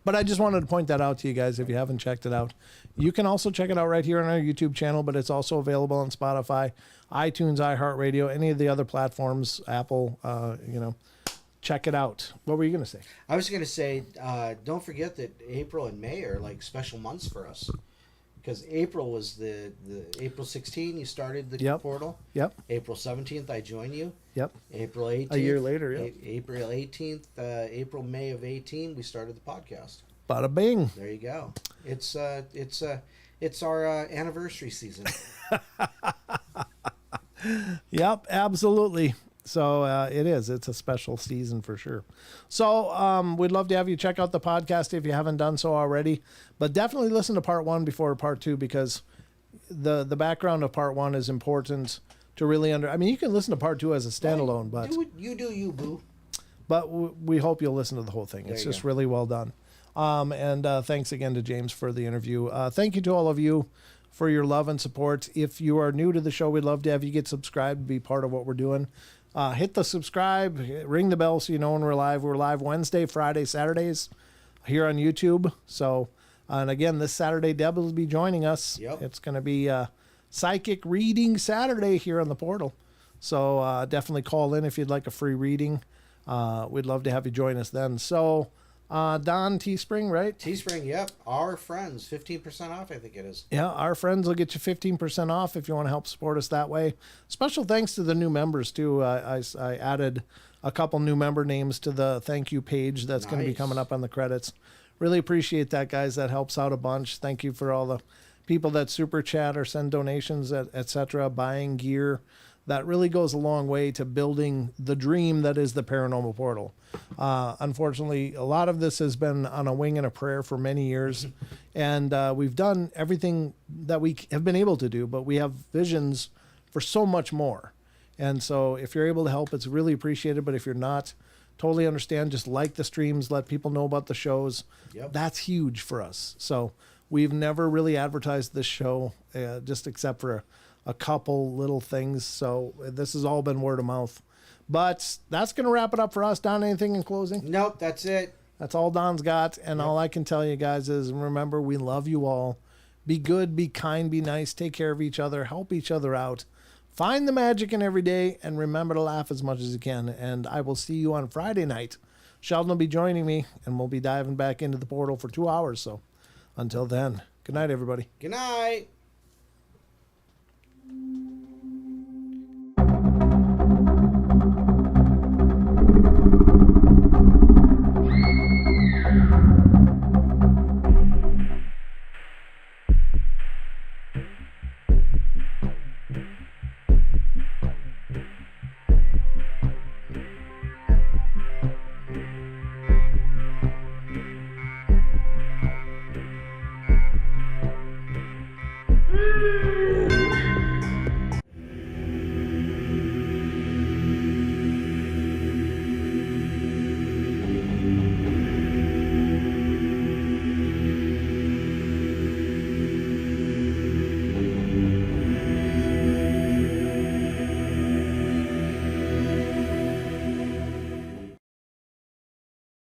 But I just wanted to point that out to you guys if you haven't checked it out. You can also check it out right here on our YouTube channel, but it's also available on Spotify, iTunes, iHeartRadio, any of the other platforms, Apple, check it out. What were you going to say? I was going to say, don't forget that April and May are like special months for us. Because April was the April 16, you started the portal. Yep. April 17th, I joined you. Yep. April 18th. A year later, yep. April 18th, May of 18, we started the podcast. Bada bing. There you go. It's our anniversary season. Yep, absolutely. So it is. It's a special season for sure. So we'd love to have you check out the podcast if you haven't done so already. But definitely listen to part 1 before part 2 because the background of part 1 is important to really you can listen to part 2 as a standalone, but do you, boo. But we hope you'll listen to the whole thing. It's just really well done. And thanks again to James for the interview. Thank you to all of you for your love and support. If you are new to the show, we'd love to have you get subscribed, be part of what we're doing. Hit the subscribe, ring the bell so you know when we're live. We're live Wednesday, Friday, Saturdays here on YouTube. So, and again, this Saturday, Deb will be joining us. Yep. It's going to be Psychic Reading Saturday here on the portal. So definitely call in if you'd like a free reading. We'd love to have you join us then. So, Don, Teespring, right? Teespring, yep. Our friends, 15% off, I think it is. Yeah, our friends will get you 15% off if you want to help support us that way. Special thanks to the new members, too. I added a couple new member names to the thank you page that's going to be coming up on the credits. Really appreciate that, guys. That helps out a bunch. Thank you for all the people that super chat or send donations, etc., buying gear. That really goes a long way to building the dream that is the Paranormal Portal. Unfortunately, a lot of this has been on a wing and a prayer for many years. And we've done everything that we have been able to do, but we have visions for so much more. And so if you're able to help, it's really appreciated. But if you're not, totally understand. Just like the streams, let people know about the shows. Yep. That's huge for us. So we've never really advertised this show, just except for a couple little things. So this has all been word of mouth. But that's going to wrap it up for us. Don, anything in closing? Nope, that's it. That's all Don's got. And all I can tell you guys is remember, we love you all. Be good, be kind, be nice, take care of each other, help each other out. Find the magic in every day and remember to laugh as much as you can. And I will see you on Friday night. Sheldon will be joining me and we'll be diving back into the portal for 2 hours. So until then, good night, everybody. Good night.